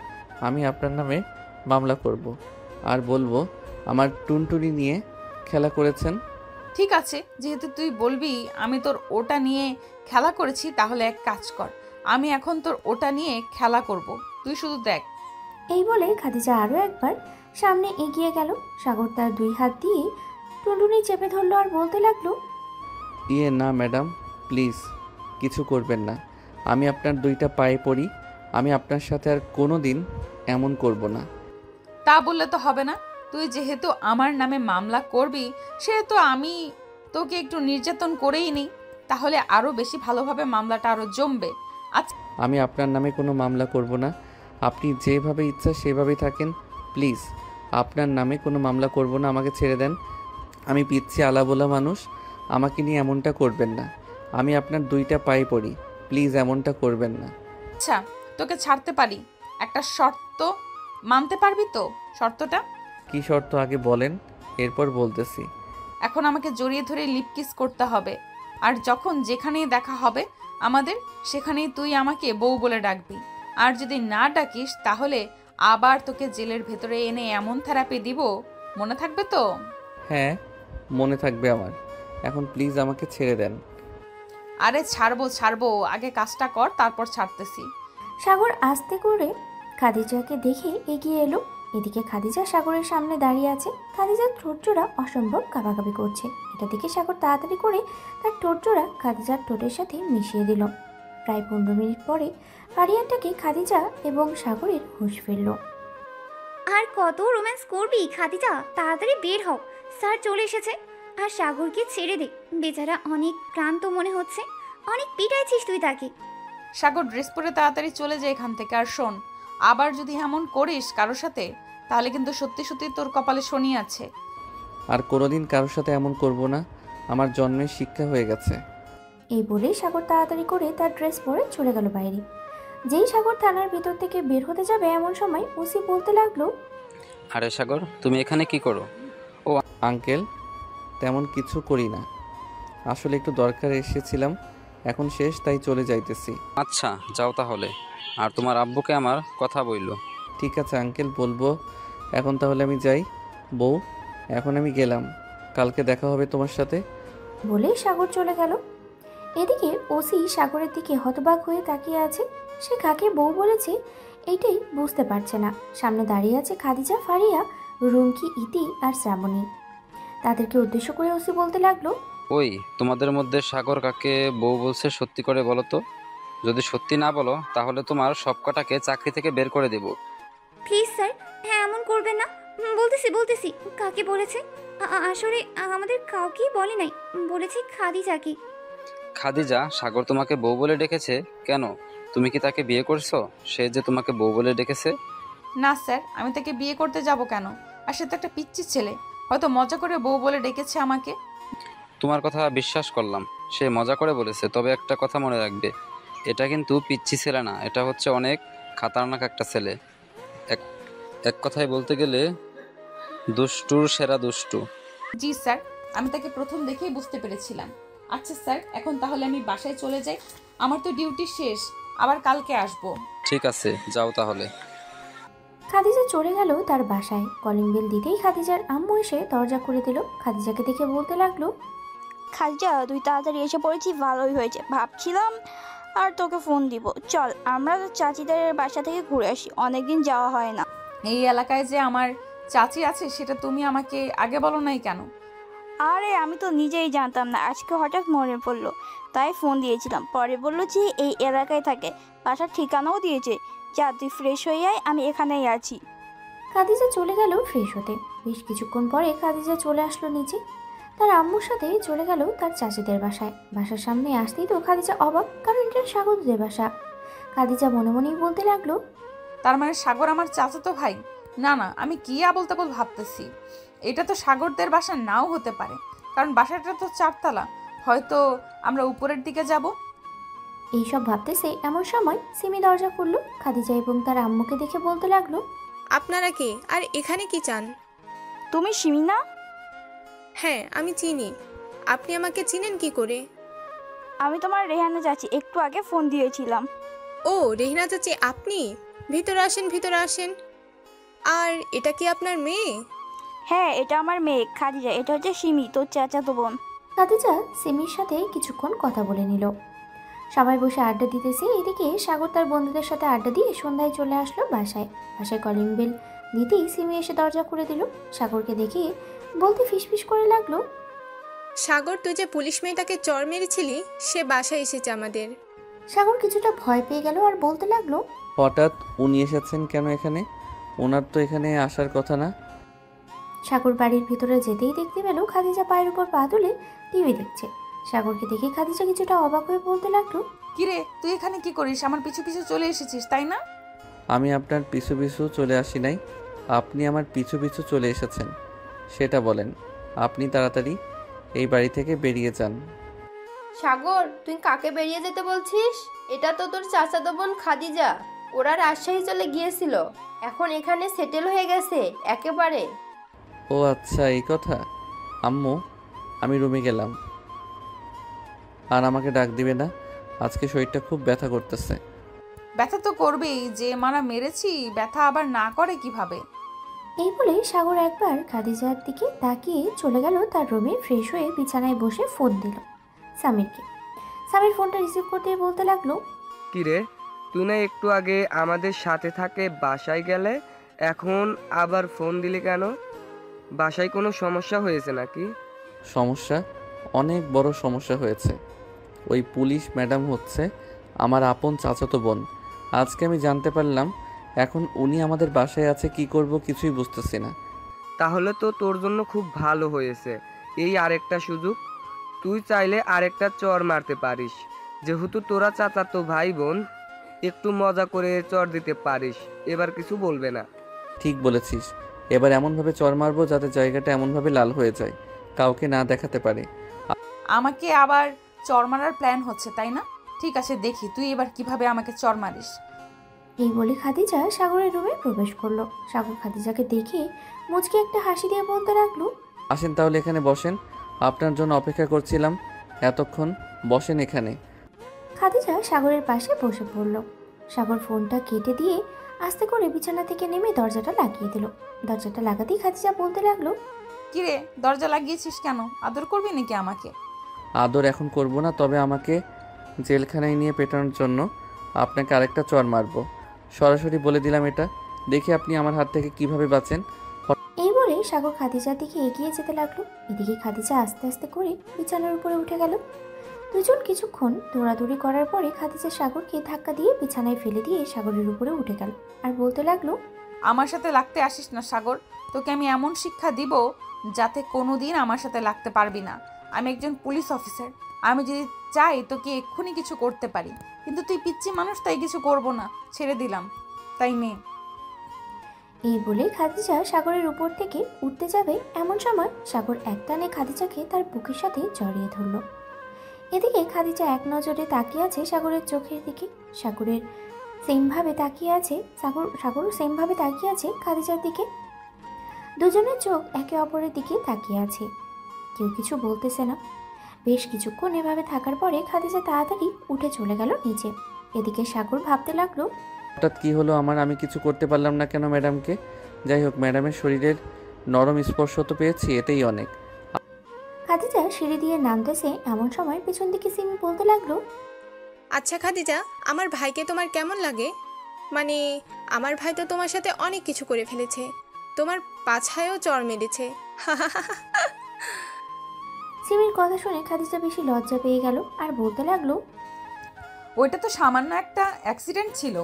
আমি আপনার নামে মামলা করব আর বলবো আমার টুনটুনি নিয়ে খেলা করেছেন। ঠিক আছে, যেহেতু তুই বলবি আমি তোর ওটা নিয়ে খেলা করেছি, তাহলে এক কাজ কর, আমি এখন তোর ওটা নিয়ে খেলা করব, তুই শুধু দেখ। এই বলে খাদিজা আরও একবার সামনে এগিয়ে গেল। সাগর তার 2 হাত দিয়ে টুনটুনি চেপে ধরলো আর বলতে লাগলো, না ম্যাডাম, প্লিজ কিছু করবেন না। আমি আপনার 2টা পায়ে পড়ি, আমি আপনার সাথে আর কোনো দিন এমন করব না। তা বললে তো হবে না, তুই যেহেতু আমার নামে মামলা করবি, সেহেতু আমি তোকে একটু নির্যাতন করেই নিই, তাহলে আরও বেশি ভালোভাবে মামলাটা আরও জমবে। আচ্ছা, আমি আপনার নামে কোনো মামলা করব না, আপনি যেভাবে ইচ্ছা সেভাবেই থাকেন। প্লিজ আপনার নামে কোনো মামলা করব না, আমাকে ছেড়ে দেন। আমি পিচ্ছি আলাবোলা মানুষ, আমাকে নিয়ে এমনটা করবেন না। আমি আপনার 2টা পায়ে পড়ি, প্লিজ এমনটা করবেন না। আচ্ছা, তোকে ছাড়তে পারি, একটা শর্ত মানতে পারবি তো? শর্তটা কী শর্ত আগে বলেন, এরপর বলতেছি। এখন আমাকে জড়িয়ে ধরে লিপকিস করতে হবে, আর যখন যেখানেই দেখা হবে আমাদের, সেখানেই তুই আমাকে বউ বলে ডাকবি। আর যদি না ডাকিস তাহলে আবার তোকে জেলের ভেতরে এনে এমন থেরাপি দিব, মনে থাকবে তো? হ্যাঁ, মনে থাকবে আমার। এখন প্লিজ আমাকে ছেড়ে দেন। আরে ছাড়বো, আগে কাজটা কর, তারপর ছাড়তেছি। সাগর আস্তে করে খাদিজাকে দেখে এগিয়ে এলো। এদিকে খাদিজা সাগরের সামনে দাঁড়িয়ে আছে। খাদিজার ঠোঁটজোড়া অসম্ভব কাঁপাকাঁপি করছে। এটা দেখে সাগর তাড়াতাড়ি করে তার ঠোঁটজোড়া খাদিজার ঠোঁটের সাথে মিশিয়ে দিল। প্রায় 15 মিনিট পরে ফারিয়াটাকে খাদিজা এবং সাগরের হুঁশ ফিরল। আর কত রোম্যান্স করবি খাদিজা, তাড়াতাড়ি বের হও, স্যার চলে এসেছে। আর সাগরকে ছেড়ে দে, বেচারা অনেক ক্লান্ত মনে হচ্ছে, অনেক পিটাইছিস তুই তাকে। সাগর, ড্রেস পরে তাড়াতাড়ি চলে যায় এখান থেকে। আর শোন, আবার যদি এমন করিস কারোর সাথে, তাহলে কিন্তু সত্যি সত্যি তোর কপালে শনি আছে। আর কোনোদিন কারোর সাথে এমন করব না, আমার জন্মের শিক্ষা হয়ে গেছে। এই বলে সাগর তাড়াতাড়ি করে তার ড্রেস পরে চলে গেল বাইরে। যেই সাগর থানার ভিতর থেকে বের হতে যাবে এমন সময় ওসি বলতে লাগলো, আরে সাগর, তুমি এখানে কি করো? আঙ্কেল, তেমন কিছু করি না, আসলে একটু দরকারে এসেছিলাম, এখন শেষ তাই চলে যাইতেছি। আচ্ছা, যাও তাহলে। আর তোমার আব্বুকে আমার কথা বললো। ঠিক আছে আঙ্কেল, বলবো। এখন তাহলে আমি যাই। বউ, এখন আমি গেলাম, কালকে দেখা হবে তোমার সাথে। বলে সাগর চলে গেল। এদিকে ওসি সাগরের দিকে হতবাক হয়ে তাকিয়ে আছে। সে কাকে বউ বলেছে এইটাই বুঝতে পারছে না। সামনে দাঁড়িয়ে আছে খাদিজা, ফারিয়া, রুমকি, ইতি আর শ্রাবণী। তাদেরকে উদ্দেশ্য করে ওসি বলতে লাগলো, ওই, তোমাদের মধ্যে সাগর কাকে বউ বলছে সত্যি করে বলো তো। যদি সত্যি না বলো তাহলে তোমার সব কটাকে চাকরি থেকে বের করে দেব। প্লিজ স্যার, হ্যাঁ এমন করবেন না। বলতেছি কাকে বলেছে। আসলে আমাদের কাউকেই বলে নাই, বলেছে খাদিজাকে। খাদিজা, সাগর তোমাকে বউ বলে ডেকেছে কেন? তুমি কি তাকে বিয়ে করছো? সে যে তোমাকে বউ বলে ডেকেছে। না স্যার, আমি তাকে বিয়ে করতে যাব কেন? আর সে তো একটা পিচ্চি ছেলে, হয়তো মজা করে বউ বলে ডেকেছে আমাকে। তোমার কথা বিশ্বাস করলাম, সে মজা করে বলেছে। তবে একটা কথা মনে রাখবে, এটা কিন্তু পিচ্চি ছেলে না, এটা হচ্ছে অনেক খাতারনাক একটা ছেলে। এক কথায় বলতে গেলে দুষ্টুর সেরা দুষ্টু। জি স্যার, আমি তাকে প্রথম দেখেই বুঝতে পেরেছিলাম। আচ্ছা স্যার, এখন তাহলে আমি বাসায় চলে যাই, আমার তো ডিউটি শেষ, আবার কালকে আসবো। ঠিক আছে, যাও তাহলে। খাদিজা চলে গেল তার বাসায়। কলিং বেল দিতেই খাদিজার আম্মু এসে দরজা খুলে দিল। খাদিজাকে দেখে বলতে লাগলো, খাদিজা, তুই তাড়াতাড়ি এসে পড়েছিস, ভালোই হয়েছে। ভাবছিলাম আর তোকে ফোন দিব, চল আমরা চাচিদের বাসা থেকে ঘুরে আসি, অনেকদিন যাওয়া হয় না। এই এলাকায় যে আমার চাচি আছে সেটা তুমি আমাকে আগে বলো নাই কেন? আরে আমি তো নিজেই জানতাম না, আজকে হঠাৎ মনে পড়লো তাই ফোন দিয়েছিলাম। পরে বললো যে এই এলাকায় থাকে, বাসার ঠিকানাও দিয়েছে। যা, তুই ফ্রেশ হয়ে আয়, আমি এখানেই আছি। খাদিজা চলে গেল ফ্রেশ হতে। বেশ কিছুক্ষণ পরে খাদিজা চলে আসলো নিচে। তার আম্মুর সাথে চলে গেল তার চাচিদের বাসায়। বাসার সামনে আসতেই তো খাদিজা অবাক, কারণ এটা সাগরদের বাসা। খাদিজা মনে মনেই বলতে লাগলো, তার মানে সাগর আমার চাচাতো ভাই? না না, আমি কি আবল তাবল ভাবতেছি। এটা তো সাগরদের বাসা নাও হতে পারে, কারণ বাসাটা তো 4 তলা, হয়তো আমরা উপরের দিকে যাব। এইসব ভাবতেছে এমন সময় সিমি দরজা খুললো। খাদিজা এবং তার আম্মুকে দেখে বলতে লাগলো, আপনারা কে আর এখানে কি চান? তুমি সিমি না? হ্যাঁ, আমি চিনি। আপনি আমাকে চিনেন কি করে? আমি তোমার রেহানা চাচি, একটু আগে ফোন দিয়েছিলাম। ও, রেহনা চাচি আপনি? ভিতরে আসেন, ভিতরে আসেন। আর এটা কি আপনার মেয়ে? হ্যাঁ, এটা আমার মেয়ে খাদিজা, এটা হচ্ছে সিমি, তোর চাচাতো বোন। খাদিজা সিমির সাথে কিছুক্ষণ কথা বলে নিল। সবাই বসে আড্ডা দিতেছে। এদিকে সাগর তার বন্ধুদের সাথে আড্ডা দিয়ে সন্ধ্যায় চলে আসলো বাসায়। বাসায় কলিং বেল দিতেই সিমি এসে দরজা খুলে দিল। সাগরকে দেখে বলতে ফিসফিস করে লাগলো, সাগর, তুই যে পুলিশ মেয়েটাকে চড় মেরেছিলি সে বাসায় এসেছে আমাদের। সাগর কিছুটা ভয় পেয়ে গেল আর বলতে লাগলো, হঠাৎ উনি এসেছেন কেন এখানে? ওনার তো এখানে আসার কথা না। সাগর বাড়ির ভিতরে যেতেই দেখতে পেল খাদিজা পায়ের উপর পা তুলে টিভি দেখছে। সাগরকে দেখে খাদিজা কিছুটা অবাক হয়ে বলতে লাগলো, কিরে, তুই এখানে কি করিস? আমার পিছু পিছু চলে এসেছিস তাই না? আমি আপনার পিছু পিছু চলে আসি নাই, আপনি আমার পিছু পিছু চলে এসেছেন সেটা বলেন। আপনি তাড়াতাড়ি এই বাড়ি থেকে বেরিয়ে যান। সাগর, তুই কাকে বেরিয়ে যেতে বলছিস? এটা তো তোর চাচাতো বোন খাদিজা। ওরা রাজশাহী চলে গিয়েছিল, এখন এখানে সেটেল হয়ে গেছে একেবারে। ও আচ্ছা, এই কথা। আম্মু, আমি রুমে গেলাম। আর আমাকে ডাক দিবে না, আজকে শরীরটা খুব ব্যথা করতেছে। ব্যথা তো করবেই, যে মারা মেরেছি ব্যথা আবার না করে কিভাবে? এই বলে সাগর একবার খাদিজার দিকে তাকিয়ে চলে গেল তার রুমে। ফ্রেশ হয়ে বিছানায় বসে ফোন দিল সামিরকে। সামির ফোনটা রিসিভ করতেই বলতে লাগলো, কিরে, তুই না একটু আগে আমাদের সাথে থাকে বাসায় গেলে, এখন আবার ফোন দিলি কেন? বাসায় কোনো সমস্যা হয়েছে নাকি? সমস্যা? অনেক বড় সমস্যা হয়েছে। ওই পুলিশ ম্যাডাম হচ্ছে আমার আপন চাচাতো বোন। আজকে আমি জানতে পারলাম। এখন উনি আমাদের বাসায় আছে, কি করব কিছুই বুঝতেছি না। তাহলে তো তোর জন্য খুব ভালো হয়েছে। এই আরেকটা সুযোগ, তুই চাইলে আরেকটা চর মারতে পারিস। যেহেতু তোরা চাচাতো ভাই বোন, একটু মজা করে চর দিতে পারিস, এবার কিছু বলবে না। ঠিক বলেছিস, এবার এমনভাবে চড় মারবো যাতে জায়গাটা এমনভাবে লাল হয়ে যায়, কাউকে না দেখাতে পারে। আমাকে আবার চর মারার প্ল্যান হচ্ছে তাই না? ঠিক আছে, দেখি তুই এবার কিভাবে আমাকে চর মারিস। এই বলে খাদিজা সাগরের রুমে প্রবেশ করলো। সাগর খাদিজাকে দেখে মুচকি একটা হাসি দিয়ে বলতে লাগলো, আসেন তাহলে এখানে বসেন, আপনার জন্য অপেক্ষা করছিলাম এতক্ষণ, বসেন এখানে। খাদিজা সাগরের পাশে বসে পড়ল। সাগর ফোনটা কেটে দিয়ে আস্তে করে বিছানা থেকে নেমে দরজাটা লাগিয়ে দিল। দরজাটা লাগাতেই খাদিজা বলতে লাগলো, কিরে, দরজা লাগিয়েছিস কেন? আদর করবি নাকি আমাকে? আদর এখন করব না, তবে আমাকে জেলখানায় নিয়ে পেটানোর জন্য আপনাকে আরেকটা চড় মারবো। সরাসরি বলে দিলাম এটা, দেখি আপনি আমার হাত থেকে কিভাবে বাঁচেন। এই বলে সাগর খাদিজার দিকে এগিয়ে যেতে লাগলো। এদিকে খাদিজা আস্তে আস্তে করে বিছানার উপরে উঠে গেল। দুজন কিছুক্ষণ দৌড়াদৌড়ি করার পরে খাদিজা সাগরকে ধাক্কা দিয়ে বিছানায় ফেলে দিয়ে সাগরের উপরে উঠে গেল আর বলতে লাগলো, আমার সাথে লাগতে আসিস না সাগর, তোকে আমি এমন শিক্ষা দিব যাতে কোনোদিন আমার সাথে লাগতে পারবি না। আমি একজন পুলিশ অফিসার, আমি যদি চাই তোকে এক্ষুনি কিছু করতে পারি, কিন্তু তুই পিচ্চি মানুষ, তাই কিছু করব না, ছেড়ে দিলাম, তাই নে। এই বলে খাদিজা সাগরের উপর থেকে উঠতে যাবে, এমন সময় সাগর একটানে খাদিজাকে তার বুকের সাথে জড়িয়ে ধরল। এদিকে খাদিজা এক নজরে তাকিয়ে আছে সাগরের চোখের দিকে। সাগরও সেমভাবে তাকিয়ে আছে খাদিজার দিকে। দুজনের চোখ একে অপরের দিকে তাকিয়ে আছে, কেউ কিছু বলতেছে না। বেশ কিছুক্ষণ এভাবে থাকার পরে খাদিজা তাড়াতাড়ি উঠে চলে গেল নিচে। এদিকে সাগর ভাবতে লাগলো, হঠাৎ কি হলো আমার, আমি কিছু করতে পারলাম না কেন ম্যাডামকে? যাই হোক, ম্যাডামের শরীরের নরম স্পর্শ তো পেয়েছি, এতেই অনেক। খাদিজা সিঁড়ি দিয়ে নামতেছে, এমন সময় পেছন দিকে সিমি বলতে লাগলো, আচ্ছা খাদিজা, আমার ভাইকে তোমার কেমন লাগে? মানে আমার ভাই তো তোমার সাথে অনেক কিছু করে ফেলেছে, তোমার পাছায়ও চড় মেরেছে। সিমির কথা শুনে খাদিজা বেশি লজ্জা পেয়ে গেল আর বলতে লাগলো, ওইটা তো সামান্য একটা অ্যাক্সিডেন্ট ছিল।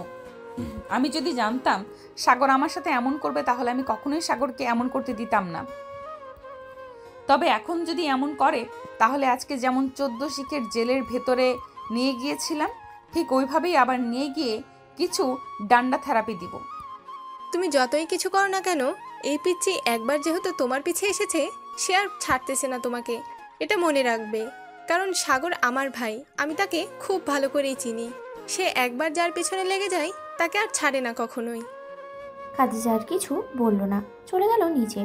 আমি যদি জানতাম সাগর আমার সাথে এমন করবে তাহলে আমি কখনোই সাগরকে এমন করতে দিতাম না। তবে এখন যদি এমন করে তাহলে আজকে যেমন 14 শিখের জেলের ভেতরে নিয়ে গিয়েছিলাম, ঠিক ওইভাবেই আবার নিয়ে গিয়ে কিছু ডান্ডা থেরাপি দিব। তুমি যতই কিছু করো না কেন, এই পিচ্চি একবার যেহেতু তোমার পিছে এসেছে, সে আর ছাড়তেছে না তোমাকে, এটা মনে রাখবে। কারণ সাগর আমার ভাই, আমি তাকে খুব ভালো করেই চিনি। সে একবার যার পেছনে লেগে যায় তাকে আর ছাড়ে না কখনোই। খাদিজা আর কিছু বলল না, চলে গেল নিচে।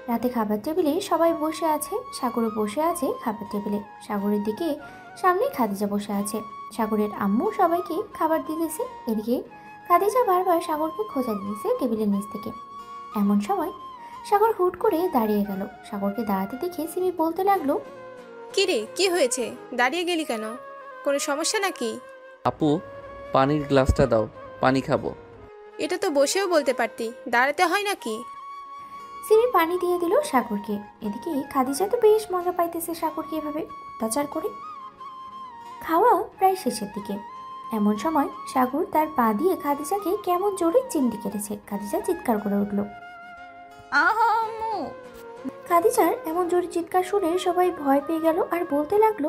রাতে খাবার টেবিলে সবাই বসে আছে, সাগরও বসে আছে খাবার টেবিলে। সাগরের দিকে সামনে খাদিজা বসে আছে। সাগরের আম্মু সবাইকে খাবার দিতেছে। এদিকে খাদিজা বারবার সাগরকে খোঁজা দিয়েছে টেবিলের নিচ থেকে। এমন সময় সাগর হুট করে দাঁড়িয়ে গেল। সাগরকে দাঁড়াতে দেখে সিমি বলতে লাগলো, কি রে, কি হয়েছে? দাঁড়িয়ে গেলি কেন? কোনো সমস্যা নাকি? আপু, পানির গ্লাসটা দাও, পানি খাবো। এটা তো বসেও বলতে পারতি, দাঁড়াতে হয় নাকি? সিমি পানি দিয়ে দিল সাগরকে। এদিকে খাদিজা তো বেশ মজা পাইতেছে সাগরকে এভাবে অত্যাচার করে। খাওয়া প্রায় শেষের দিকে। এমন সময় সাগর তার পা দিয়ে খাদিজাকে কেমন জোরে চিমটি কেটেছে। খাদিজা চিৎকার করে উঠল। আম্মু! খাদিজার এমন জোরে চিৎকার শুনে সবাই ভয় পেয়ে গেল আর বলতে লাগলো,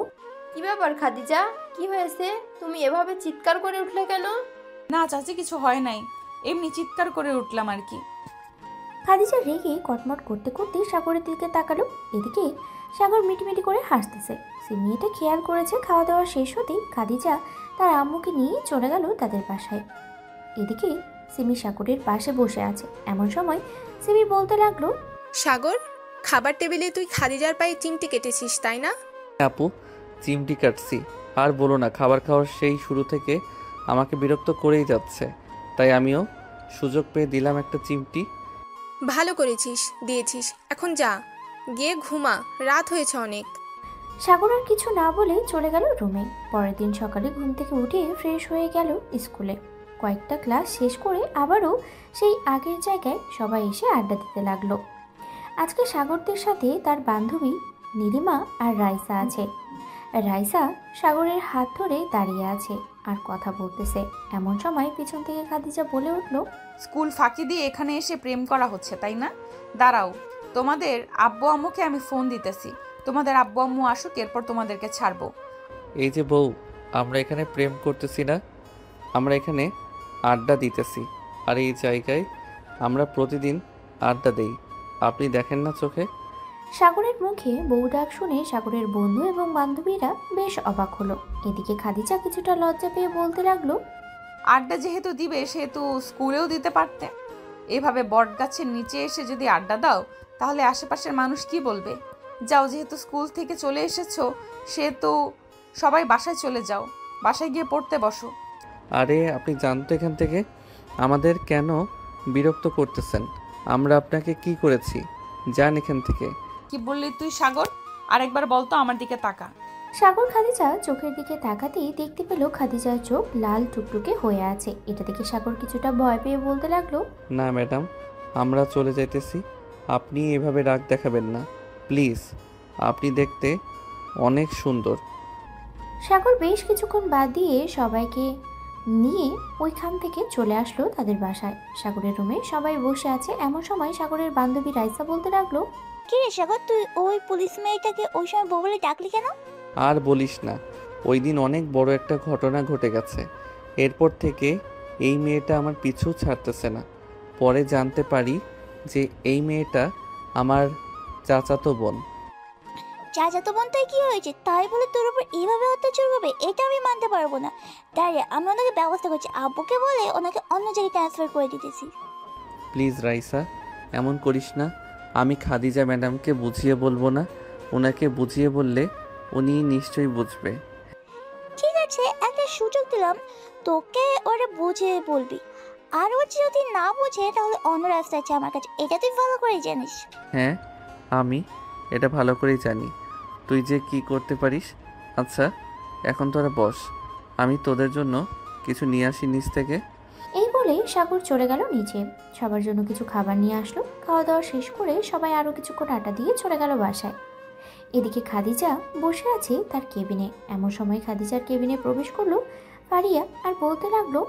কি ব্যাপার খাদিজা, কি হয়েছে? তুমি এভাবে চিৎকার করে উঠলে কেন? না চাচি, কিছু হয় নাই, এমনি চিৎকার করে উঠলাম আর কি। খাদিজা রেগে কটমট করতে করতে সাগরের দিকে তাকালো। এদিকে সাগর মিটিমিটি করে হাসতেছে। সিমি এটা খেয়াল করেছে। খাওয়া দাওয়া শেষ হতেই খাদিজা তার আম্মুকে নিয়ে চলে গেল তাদের বাসায়। এদিকে সিমি সাগরের পাশে বসে আছে। এমন সময় সিমি বলতে লাগলো, সাগর, খাবার টেবিলে তুই খাদিজার পায়ে চিমটি কেটেছিস তাই না? আপু, চিমটি কাটছি। আর বলো না, খাবার খাওয়ার সেই শুরু থেকে আমাকে বিরক্ত করেই যাচ্ছে, তাই আমিও সুযোগ পেয়ে দিলাম একটা চিমটি। ভালো করেছিস, দিয়েছিস। এখন যা, গিয়ে ঘুমা, রাত হয়েছে অনেক। সাগর আর কিছু না বলে চলে গেল রুমে। পরের দিন সকালে ঘুম থেকে উঠে ফ্রেশ হয়ে গেল স্কুলে। কয়েকটা ক্লাস শেষ করে আবারও সেই আগের জায়গায় সবাই এসে আড্ডা দিতে লাগলো। আজকে সাগরদের সাথে তার বান্ধবী নীলিমা আর রাইসা আছে। রাইসা সাগরের হাত ধরে দাঁড়িয়ে আছে আর কথা বলতেছে। এমন সময় পিছন থেকে খাদিজা বলে উঠল, স্কুল ফাঁকি দিয়ে এখানে এসে প্রেম করা হচ্ছে তাই না? দাঁড়াও, তোমাদের আব্বু আম্মুকে আমি ফোন দিতেছি। তোমাদের আব্বু আম্মু আসুক, এরপর তোমাদেরকে ছাড়বো। এই যে বউ, আমরা এখানে প্রেম করতেছি না, আমরা এখানে আড্ডা দিতেছি। আর এই জায়গায় আমরা প্রতিদিন আড্ডা দেই, আপনি দেখেন না চোখে? সাগরের মুখে বউ ডাক শুনে সাগরের বন্ধু এবং বান্ধবীরা বেশ অবাক হলো। এদিকে খাদিজা কিছুটা লজ্জা পেয়ে বলতে লাগলো, আড্ডা যেহেতু দিবে সেহেতু স্কুলেও দিতে পারতে। এভাবে বট গাছের নিচে এসে যদি আড্ডা দাও তাহলে আশেপাশের মানুষ কি বলবে? যাও, যেহেতু স্কুল থেকে চলে এসেছো সেহেতু সবাই বাসায় চলে যাও, বাসায় গিয়ে পড়তে বসো। আরে আপনি জানতো এখান থেকে? আমাদের কেন বিরক্ত করতেছেন? আমরা আপনাকে কি করেছি? যান এখান থেকে। কি বললি তুই সাগর? আরেকবার বলতো, আমার দিকে তাকা। সাগর খাদিজা চোখের দিকে তাকাতেই দেখতে পেল খাদিজার চোখ লাল টুকটুকে হয়ে আছে। এটা দেখে সাগর কিছুটা ভয় পেয়ে বলতে লাগলো, না ম্যাডাম, আমরা চলে যাইতেছি, আপনি এভাবে রাগ দেখাবেন না প্লিজ, আপনি দেখতে অনেক সুন্দর। সাগর বেশ কিছুক্ষণ বাদ দিয়ে সবাইকে নিয়ে ওইখান থেকে চলে আসলো তাদের বাসায়। সাগরের রুমে সবাই বসে আছে। এমন সময় সাগরের বান্ধবী রাইসা বলতে লাগলো, কি রে সাগর, তুই ওই পুলিশ মেয়েটাকে ওই সময় বউ বলে ডাকলি কেন? আর বলিস না, ওই দিন অনেক বড় একটা ঘটনা ঘটে গেছে। এরপর থেকে এই মেয়েটা আমার পিছু ছাড়তেছে না। পরে জানতে পারি যে এই মেয়েটা আমার চাচাতো বোন। চাচাতো বোন তাই কি হয়েছে? তাই বলে তোর উপর এইভাবে অত্যাচার করবে? এটা আমি মানতে পারবো না। দাঁড়িয়ে আমি ওনাকে ব্যবস্থা করছি, আব্বুকে বলে ওনাকে অন্য জায়গায় ট্রান্সফার করে দিতেছি। প্লিজ রাইসা, এমন করিস না। আমি খাদিজা ম্যাডামকে বুঝিয়ে বলবো না, ওনাকে বুঝিয়ে বললে উনি নিশ্চয়ই বুঝবে। ঠিক আছে, একটা সুযোগ দিলাম তোকে, ওরা বুঝিয়ে বলবি। আর ও যদি না বুঝে তাহলে অন্য রাস্তা আছে আমার কাছে, এটা তুই ভালো করে জানিস। হ্যাঁ, আমি এটা ভালো করেই জানি তুই যে কি করতে পারিস। আচ্ছা, এখন তোরা বস, আমি তোদের জন্য কিছু নিয়ে আসি নিচ থেকে। এই বলে সাগর চলে গেল নিচে। সবার জন্য কিছু খাবার নিয়ে আসলো। খাওয়া দাওয়া শেষ করে সবাই আরও কিছুক্ষণ আড্ডা দিয়ে চলে গেল বাসায়। এদিকে খাদিজা বসে আছে তার কেবিনে। এমন সময় খাদিজার কেবিনে প্রবেশ করলো ফারিয়া আর বলতে লাগলো,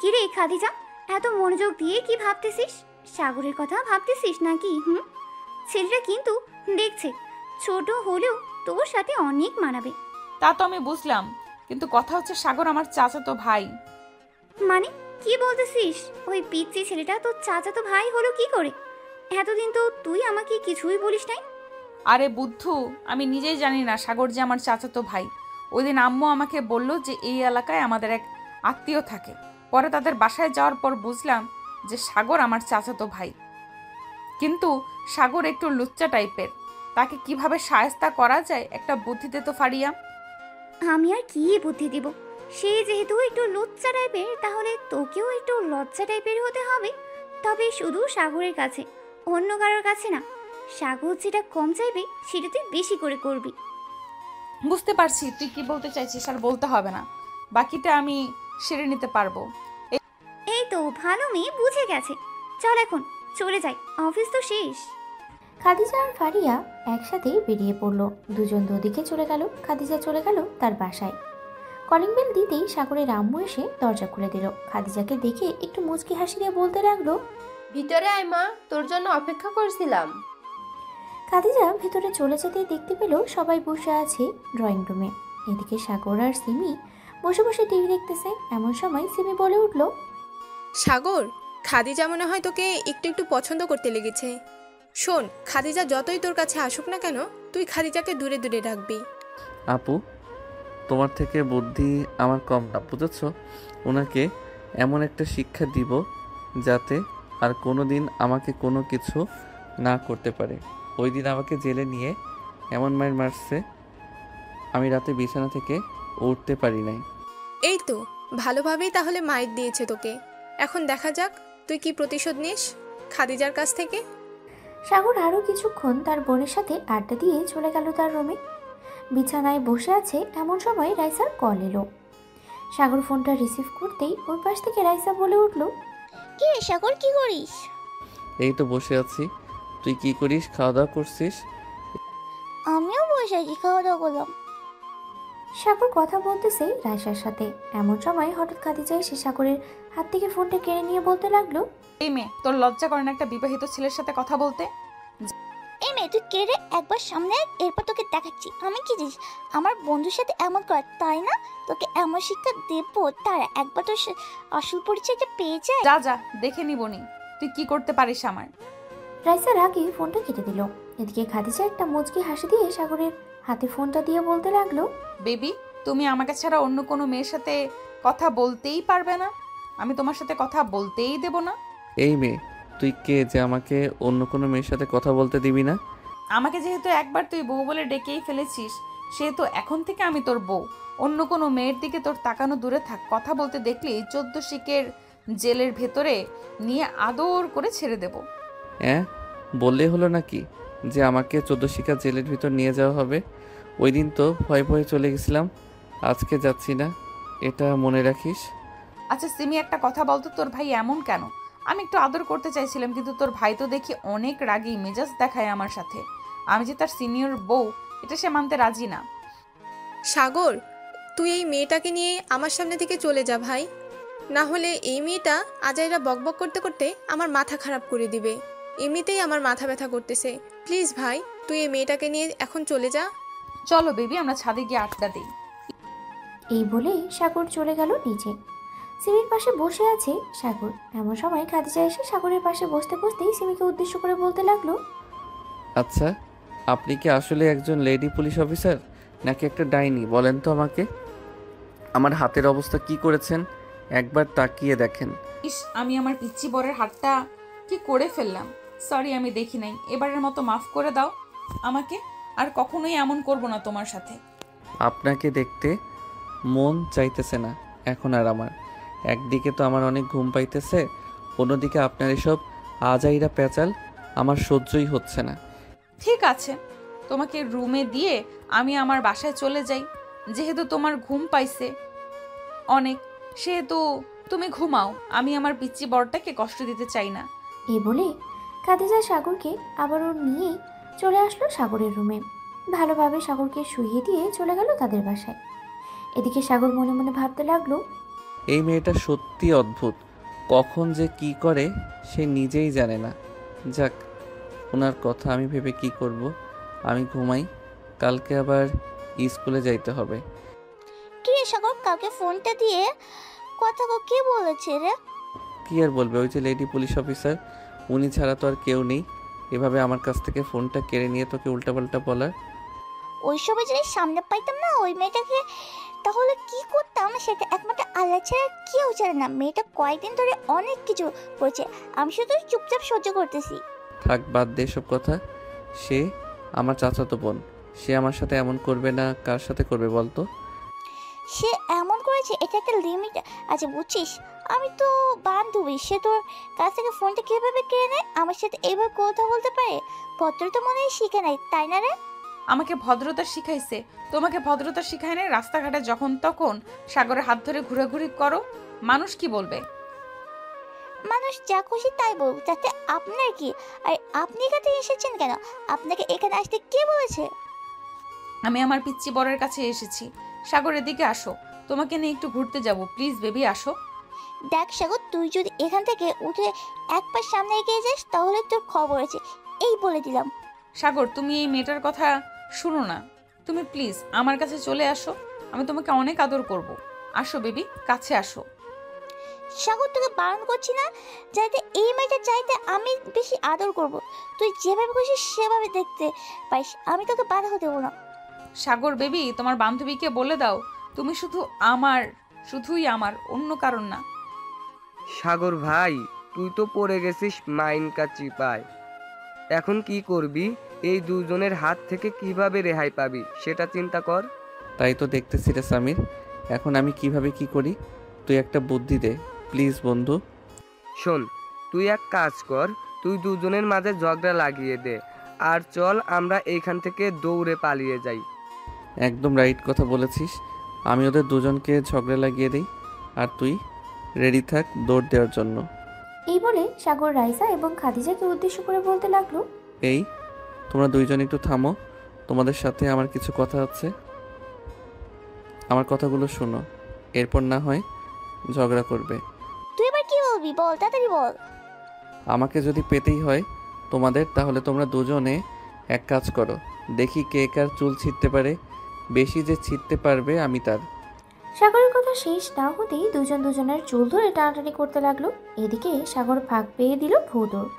কি রে খাদিজা, এত মনোযোগ দিয়ে কি ভাবতেছিস? সাগরের কথা ভাবতেছিস নাকি? ছেলেটা কিন্তু দেখছে ছোট হলেও তোর সাথে অনেক মানাবে। তা তো আমি বুঝলাম, কিন্তু কথা হচ্ছে সাগর আমার চাচাতো ভাই। মানে কি বলতেছিস? ওই পিচ্চি ছেলেটা তোর চাচাতো ভাই হলো কি করে? এতদিন তো তুই আমাকে কিছুই বলিস নাই। আরে বুদ্ধু, আমি নিজেই জানি না সাগর যে আমার চাচাতো ভাই। ওই দিন আম্মু আমাকে বলল যে এই এলাকায় আমাদের এক আত্মীয় থাকে। পরে তাদের বাসায় যাওয়ার পর বুঝলাম যে সাগর আমার চাচাতো ভাই। কিন্তু সাগর একটু লুচ্চা টাইপের, তাকে কিভাবে শায়েস্তা করা যায় একটা বুদ্ধি দে তো ফারিয়া। আমি আর কি বুদ্ধি দিব? সে যেহেতু একটু লজ্জা টাইপের, তাহলে তোকেও একটু লজ্জা টাইপের হতে হবে। তবে শুধু সাগরের কাছে, অন্য কারোর কাছে না। সাগর যেটা কম চাইবে সেটা তুই বেশি করে করবি। বুঝতে পারছি তুই কি বলতে চাইছিস, আর বলতে হবে না, বাকিটা আমি সেরে নিতে পারবো। এই তো ভালো মেয়ে, বুঝে গেছে। চল এখন চলে যাই, অফিস তো শেষ। খাদিজা আর ফারিয়া একসাথেই বেরিয়ে পড়লো। দুজন দুদিকে চলে গেল। খাদিজা চলে গেল তার বাসায়। কলিং বেল দিতেই সাগরের আম্মু এসে দরজা খুলে দিল। খাদিজাকে দেখে একটু মুচকি হাসি দিয়ে বলতে লাগলো, ভিতরে আয় মা, তোর জন্য অপেক্ষা করছিলাম। খাদিজা ভেতরে চলে যেতেই দেখতে পেল সবাই বসে আছে ড্রয়িং রুমে। এদিকে সাগর আর সিমি বসে বসে টিভি দেখতেছে। এমন সময় সিমি বলে উঠল, সাগর, খাদিজা মনে হয় তোকে একটু একটু পছন্দ করতে লেগেছে। শোন, খাদিজা যতই তোর কাছে আসুক না কেন, তুই খাদিজাকে দূরে দূরে রাখবি। আপু, তোমার থেকে বুদ্ধি আমার কম না, বুঝেছ? ওনাকে এমন একটা শিক্ষা দিব যাতে আর কোনো দিন আমাকে কোনো কিছু না করতে পারে। ওই দিন আমাকে জেলে নিয়ে এমন মায়ের মারছে, আমি রাতে বিছানা থেকে উঠতে পারি নাই। এই তো ভালোভাবেই তাহলে মাইর দিয়েছে তোকে। এখন দেখা যাক তুই কি প্রতিশোধ নিস খাদিজার কাছ থেকে। সাগর আরও কিছুক্ষণ তার বোনের সাথে আড্ডা দিয়ে চলে গেল তার রুমে। বিছানায় বসে আছে এমন সময় রাইসার কল এলো। সাগর ফোনটা রিসিভ করতেই ওই পাশ থেকে রাইসা বলে উঠল, কি রে সাগর, কি করিস? এই তো বসে আছি। তুই কি করিস? খাওয়া দাওয়া করছিস? আমিও বসে আছি, খাওয়া দাওয়া করলাম। সাগর কথা বলতেছে রাইসার সাথে। এমন সময় হঠাৎ খাদিজা এসে সাগরের হাত থেকে ফোনটা কেড়ে নিয়ে বলতে লাগলো, এই মেয়ে, তোর লজ্জা করে না একটা বিবাহিত ছেলের সাথে কথা বলতে? এই মেয়ে, তুই কে রে? একবার সামনে আয়, এরপর তোকে দেখাচ্ছি আমি কি জিনিস। আমার বন্ধুর সাথে এমন কর, তাই না? তোকে এমন শিক্ষা দেবো তারা একবার তোর আসল পরিচয়টা পেয়ে যায়। যা যা, দেখে নিবনি তুই কি করতে পারিস আমার। রাইসার আগে ফোনটা কেটে দিল। এদিকে খাদিজা একটা মুচকি হাসি দিয়ে সাগরের হাতে ফোনটা দিয়ে বলতে লাগলো, বেবি, তুমি আমাকে ছাড়া অন্য কোনো মেয়ের সাথে কথা বলতেই পারবে না, আমি তোমার সাথে কথা বলতেই দেব না। এই মেয়ে, তুই কে যে আমাকে অন্য কোনো মেয়ের সাথে কথা বলতে দিবি না? আমাকে যেহেতু একবার তুই বউ বলে ডেকেই ফেলেছিস, সেহেতু এখন থেকে আমি তোর বউ। অন্য কোনো মেয়ের দিকে তোর তাকানো দূরে থাক। কথা বলতে দেখলেই 14 শিকের জেলের ভেতরে নিয়ে আদর করে ছেড়ে দেব। হ্যাঁ, বললেই হলো নাকি যে আমাকে 14 শিকার জেলের ভিতর নিয়ে যাওয়া হবে? ওই দিন তো ভয়ে ভয়ে চলে গেছিলাম, আজকে যাচ্ছি না, এটা মনে রাখিস। আচ্ছা সিমি, একটা কথা বলতো, তোর ভাই এমন কেন? আমি একটু আদর করতে চাইছিলাম, কিন্তু তোর ভাই তো দেখি অনেক রাগী মেজাজ দেখায় আমার সাথে। আমি যে তার সিনিয়র বউ, এটা সে মানতে রাজি না। সাগর, তুই এই মেয়েটাকে নিয়ে আমার সামনে থেকে চলে যা ভাই, না হলে এই মেয়েটা আজাইরা বকবক করতে করতে আমার মাথা খারাপ করে দিবে। এমনিতেই আমার মাথা ব্যথা করতেছে। প্লিজ ভাই, তুই এই মেয়েটাকে নিয়ে এখন চলে যা। চলো বেবি, আমরা ছাদে গিয়ে আড্ডা দিই। এই বলে সাগর চলে গেল নিচে। সিমির পাশে বসে আছে সাগর। এমন সময় খাদিজা এসে সাগরের পাশে বসতে বসতেই সিমিকে উদ্দেশ্য করে বলতে লাগলো, আচ্ছা, আপনি কি আসলে একজন লেডি পুলিশ অফিসার নাকি একটা ডাইনি? বলেন তো আমাকে। আমার হাতের অবস্থা কি করেছেন একবার তাকিয়ে দেখেন। ইস, আমি আমার পিচ্চি বরের হাতটা কি করে ফেললাম। সরি, আমি দেখি নাই। এবারের মতো মাফ করে দাও আমাকে, আর কখনোই এমন করব না তোমার সাথে। আপনাকে দেখতে মন চাইতেছে না এখন আর আমার। একদিকে তো আমার অনেক ঘুম পাইতেছে, অন্যদিকে আপনার এসব আজাইরা পেঁচাল আমার সহ্যই হচ্ছে না। ঠিক আছে, তোমাকে রুমে দিয়ে আমি আমার বাসায় চলে যাই। যেহেতু তোমার ঘুম পাইছে অনেক, সেহেতু তুমি ঘুমাও। আমি আমার পিচ্চি বরটাকে কষ্ট দিতে চাই না। এই বলে খাদিজা সাগরকে আবারও নিয়ে চলে আসলো সাগরের রুমে। ভালোভাবে সাগরকে শুইয়ে দিয়ে চলে গেল তাদের বাসায়। এদিকে সাগর মনে মনে ভাবতে লাগলো, এই মেয়েটা সত্যি অদ্ভুত, কখন যে কি করে সে নিজেই জানে না। যাক, ওনার কথা আমি ভেবে কি করব। আমি ঘুমাই, কালকে আবার স্কুলে যাইতে হবে। কি রে সাগর, কাউকে ফোনটা দিয়ে কথা কে বলেছে রে? কি আর বলবে, ওই যে লেডি পুলিশ অফিসার, উনি ছাড়া তো আর কেউ নেই এভাবে আমার কাছ থেকে ফোনটা কেড়ে নিয়ে তোকে উল্টাপাল্টা বলার। ওই সময় যদি সামনে পাইতাম না ওই মেয়েটাকে, তাহলে কি করতাম সেটা একমাত্র আল্লাহ ছাড়া কেউ জানে না। মেয়েটা কয়েকদিন ধরে অনেক কিছু করেছে, আমি শুধু চুপচাপ সহ্য করতেছি। থাক, বাদ দে সব কথা। সে আমার চাচাতো বোন, সে আমার সাথে এমন করবে না, কার সাথে করবে বলতো? সে এমন করেছে, এটা একটা লিমিট আছে বুঝছিস। আমি তো বান্ধবী, সে তোর কাছ থেকে ফোনটা কিভাবে কেড়ে নেয়, আমার সাথে এইভাবে কথা বলতে পারে? ভদ্রতা মনে হয় শিখে নাই, তাই না রে? আমাকে ভদ্রতা শিখাইছে? তোমাকে ভদ্রতা শিখায় নাই? রাস্তাঘাটে যখন তখন সাগরের হাত ধরে ঘোরাঘুরি করো, মানুষ কি বলবে? মানুষ যা খুশি তাই বলুক, তাতে আপনার কি? আর আপনি এখানে এসেছেন কেন? আপনাকে এখানে আসতে কে বলেছে? আমি আমার পিচ্চি বরের কাছে এসেছি। সাগরের দিকে আসো, তোমাকে নিয়ে একটু ঘুরতে যাব, প্লিজ বেবি আসো। দেখ সাগর, তুই যদি এখান থেকে উঠে এক পা সামনে এগিয়ে যাস তাহলে তোর খবর আছে, এই বলে দিলাম। সাগর, তুমি এই মেয়েটার কথা শুনো না, তুমি প্লিজ আমার কাছে চলে আসো, আমি তোমাকে অনেক আদর করব। আসো বেবি, কাছে আসো। সাগর, তোকে বারণ করছি না, যাতে এই মেয়েটা চাইতে আমি বেশি আদর করব। তুই যেভাবে খুশিস সেভাবে দেখতে পাইস, আমি তোকে বাধা হতে দেবো না। সাগর বেবি, তোমার বান্ধবীকে বলে দাও তুমি শুধুই আমার, অন্য কারণ না। সাগর ভাই, তুই তো পড়ে গেছিস মাইনকা চিপায়। এখন কি করবি? এই দুজনের হাত থেকে কিভাবে রেহাই পাবি সেটা চিন্তা কর। তাই তো দেখতেছি রে সামির, এখন আমি কিভাবে কি করি তুই একটা বুদ্ধি দে প্লিজ বন্ধু। শোন, তুই এক কাজ কর, তুই দুজনের মাঝে ঝগড়া লাগিয়ে দে, আর চল আমরা এইখান থেকে দৌড়ে পালিয়ে যাই। একদম রাইট কথা বলেছিস, আমি ওদের দুজনকে ঝগড়া লাগিয়ে দিই, আর তুই রেডি থাক দৌড় দেওয়ার জন্য। এই বলে সাগর রাইসা এবং খাদিজাকে উদ্দেশ্য করে বলতে লাগলো, এই তোমরা দুইজন একটু থামো, তোমাদের সাথে আমার কিছু কথা আছে, আমার কথাগুলো শোনো, এরপর না হয় ঝগড়া করবে। তুই এবার কি বলবি বল, তাড়াতাড়ি বল। আমাকে যদি পেতেই হয় তোমাদের, তাহলে তোমরা দুজনে এক কাজ করো, দেখি কে কার চুল ছিঁড়তে পারে, বেশি যে ছিঁড়তে পারবে আমি তার। সাগরের কথা শেষ না হতেই দুজন দুজনের চুল ধরে টানাটানি করতে লাগলো। এদিকে সাগর ফাঁক পেয়ে দিল ভৌদৌড়।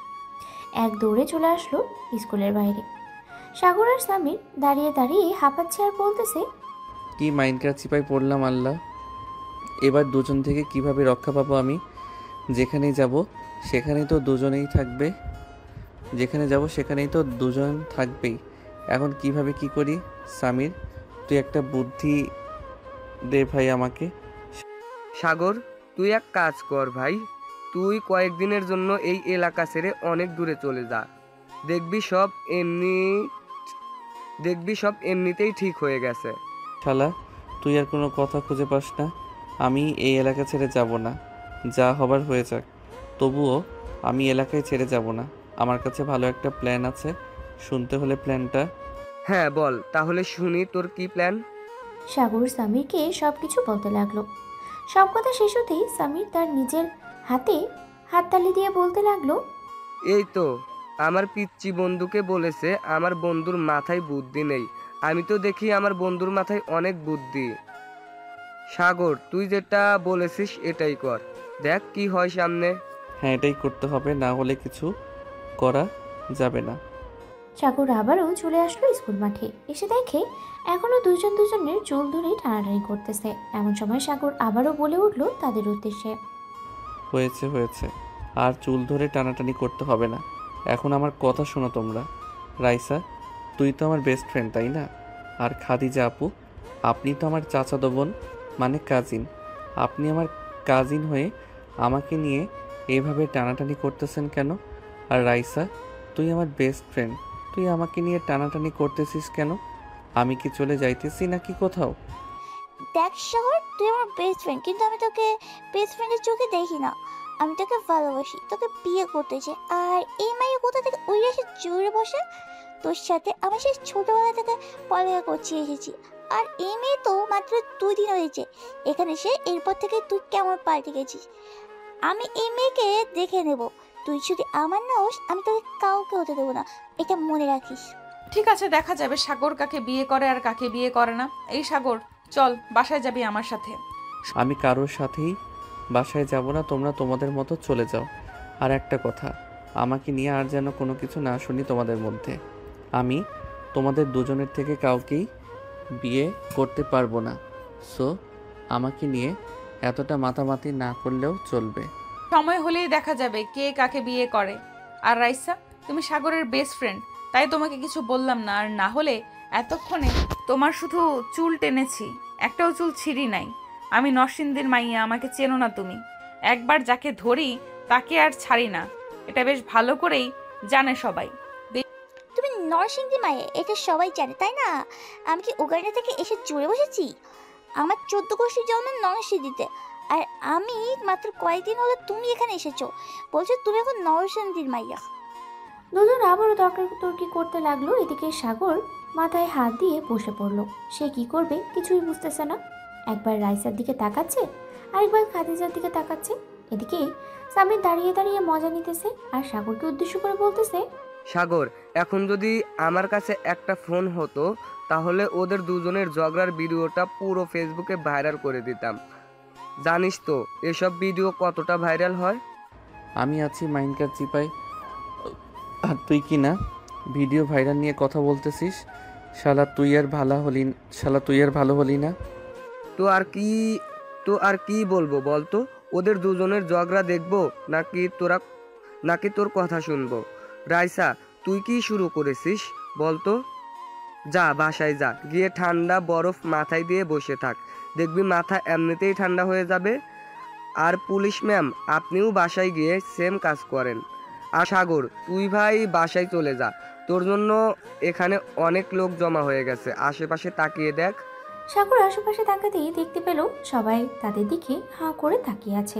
এক দৌড়ে চলে আসলো স্কুলের বাইরে। সাগর আর সামির দাঁড়িয়ে দাঁড়িয়ে হাঁপাচ্ছে আর বলতেছে, কি মাইনকার চিপায় পড়লাম আল্লাহ, এবার দুজন থেকে কিভাবে রক্ষা পাবো আমি? যেখানেই যাব সেখানেই তো দুজনেই থাকবে, যেখানে যাব সেখানেই তো দুজন থাকবেই, এখন কিভাবে কি করি? সামির, তুই একটা বুদ্ধি দে ভাই আমাকে। সাগর, তুই এক কাজ কর ভাই, তুই কয়েকদিনের জন্য এই এলাকা ছেড়ে অনেক দূরে চলে যা, দেখবি সব এমনিতেই ঠিক হয়ে গেছে। শালা, তুই আর কোনো কথা খুঁজে পাস না, আমি এই এলাকা ছেড়ে যাব না, যা হবার হয়ে যাক, তবুও আমি এলাকায় ছেড়ে যাব না। আমার কাছে ভালো একটা প্ল্যান আছে, শুনতে হলে প্ল্যানটা? হ্যাঁ বল তাহলে শুনি, তোর কি প্ল্যান? সাগর সামিরকে সব কিছু বলতে লাগলো। সব কথা শেষ হতেই সামির তার নিজের হাতে হাততালি দিয়ে বলতে লাগলো, এই তো আমার পিচ্চি বন্ধুকে বলেছে আমার বন্ধুর মাথায় বুদ্ধি নেই, আমি তো দেখি আমার বন্ধুর মাথায় অনেক বুদ্ধি। সাগর, তুই যেটা বলেছিস এটাই কর, দেখ কি হয় সামনে। হ্যাঁ, এটাই করতে হবে, না হলে কিছু করা যাবে না। সাগর আবারও চলে আসলো স্কুল মাঠে। এসে দেখে এখনো দুজন দুজনের চুল ধরে টানাটানি করতেছে। এমন সময় সাগর আবারও বলে উঠলো তাদের উদ্দেশ্যে, হয়েছে হয়েছে, আর চুল ধরে টানাটানি করতে হবে না, এখন আমার কথা শোনো তোমরা। রাইসা, তুই তো আমার বেস্ট ফ্রেন্ড তাই না? আর খাদিজা আপু, আপনি তো আমার চাচাতো বোন, মানে কাজিন। আপনি আমার কাজিন হয়ে আমাকে নিয়ে এইভাবে টানাটানি করতেছেন কেন? আর রাইসা, তুই আমার বেস্ট ফ্রেন্ড, তুই আমাকে নিয়ে টানাটানি করতেছিস কেন? আমি কি চলে যাইতেছি নাকি কোথাও? দেখ সাগর, তুই আমার বেস্ট ফ্রেন্ড, কিন্তু আমি তোকে বেস্ট ফ্রেন্ডের চোখে দেখি না। আমি তোকে ভালোবাসি, তোকে বিয়ে করতে চাই। আর এই মাইয়া কোথা থেকে ওই এসে জুড়ে বসে তোর সাথে আমি সেই ছোটবেলা থেকে পড়ালেখা করছি এসেছি। আর এই মেয়ে তো মাত্র 2 দিন হয়েছে এখানে এসে, এরপর থেকে তুই কেমন পাল্টে গেছিস। আমি এই মেয়েকে দেখে নেব, তুই যদি আমার না হোস আমি তোকে কাউকে হতে দেবো না, এটা মনে রাখিস। ঠিক আছে, দেখা যাবে সাগর কাকে বিয়ে করে আর কাকে বিয়ে করে না। এই সাগর, চল বাসায় যাবি আমার সাথে। আমি কারোর সাথেই বাসায় যাব না, তোমরা তোমাদের মতো চলে যাও। আর একটা কথা, আমাকে নিয়ে আর যেন কোনো কিছু না শুনি তোমাদের মধ্যে। আমি তোমাদের দুজনের থেকে কাউকেই বিয়ে করতে পারবো না, সো আমাকে নিয়ে এতটা মাতামাতি না করলেও চলবে। সময় হলেই দেখা যাবে কে কাকে বিয়ে করে। আর রাইসা, তুমি সাগরের বেস্ট ফ্রেন্ড, তাই তোমাকে কিছু বললাম না, আর না হলে এতক্ষণে তোমার শুধু চুল টেনেছি, একটাও চুল ছিঁড়ি নাই। আমি নরসিংদীর মাইয়া, আমাকে চেনো না তুমি। একবার যাকে ধরি তাকে আর ছাড়ি না, এটা বেশ ভালো করেই জানে সবাই। তুমি নরসিংদী মায়ে, এটা সবাই জানে তাই না? আমি কি উগান্ডা থেকে এসে জুড়ে বসেছি? আমার 14 গোষ্ঠী জন্ম নরসিংদীতে, আর আমি মাত্র কয়েকদিন হলো তুমি এখানে এসেছো, বলছো তুমি এখন নরসিংদীর মাইয়া। দুজন আবারও তর্কাতর্কি করতে লাগলো। এদিকে সাগর মাথায় হাত দিয়ে বসে পড়লো। সে কি করবে কিছুই বুঝতেছে না। একবার রাইসার দিকে তাকাচ্ছে, আরেকবার খাদিজার দিকে তাকাচ্ছে। এদিকে সামির দাঁড়িয়ে দাঁড়িয়ে মজা নিতেছে আর সাগরকে উদ্দেশ্য করে বলতেছে, সাগর, এখন যদি আমার কাছে একটা ফোন হতো তাহলে ওদের দুজনের ঝগড়ার ভিডিওটা পুরো ফেসবুকে ভাইরাল করে দিতাম। জানিস তো এসব ভিডিও কতটা ভাইরাল হয়? আমি আছি মাইন্ডকার চিপাই, আর তুই কি না ভিডিও ভাইরাল নিয়ে কথা বলতেছিস? শালা তুই আর ভালো হলি না। তো আর কি বলবো বলতো? ওদের দুজনের ঝগড়া দেখবো নাকি তোর কথা শুনবো? রাইসা, তুই কি শুরু করেছিস বলতো? যা বাসায় যা, গিয়ে ঠান্ডা বরফ মাথায় দিয়ে বসে থাক, দেখবি মাথা এমনিতেই ঠান্ডা হয়ে যাবে। আর পুলিশ ম্যাম, আপনিও বাসায় গিয়ে সেম কাজ করেন। আর সাগর, তুই ভাই বাসায় চলে যা, তোর জন্য এখানে অনেক লোক জমা হয়ে গেছে, আশেপাশে তাকিয়ে দেখ। সাগর আশেপাশে তাকাতেই দেখতে পেল সবাই তাদের দিকে হাঁ করে তাকিয়ে আছে।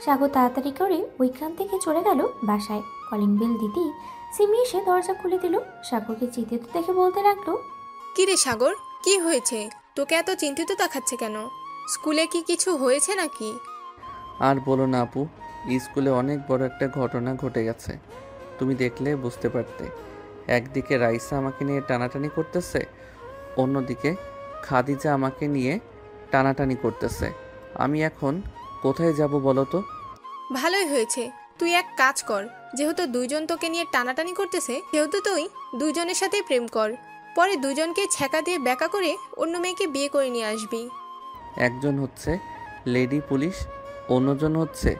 সাগর তাড়াতাড়ি করে ওইখান থেকে চলে গেল বাসায়। কলিং বেল দিতেই সিমি এসে দরজা খুলে দিল। সাগরকে চিন্তিত দেখে বলতে লাগলো, কি রে সাগর, কি হয়েছে? তোকে এত চিন্তিত দেখাচ্ছে কেন? স্কুলে কি কিছু হয়েছে নাকি? আর বলো না আপু, স্কুলে অনেক বড় একটা ঘটনা ঘটে গেছে, তুমি দেখলে বুঝতে পারতে। একদিকে রাইসা আমাকে নিয়ে টানাটানি করতেছে, অন্যদিকে খাদিজা আমাকে নিয়ে টানাটানি করতেছে। আমি এখন কোথায় যাব বলো তো? ভালোই হয়েছে, তুই এক কাজ কর, যেহেতু দুইজন তোকে নিয়ে টানাটানি করতেছে সেহেতু তুই দুইজনের সাথেই প্রেম কর, পরে দুজনকে ছ্যাঁকা দিয়ে ব্যাকা করে অন্য মেয়েকে বিয়ে করে নিয়ে আসবি। একজন হচ্ছে লেডি পুলিশ, অন্যজন হচ্ছে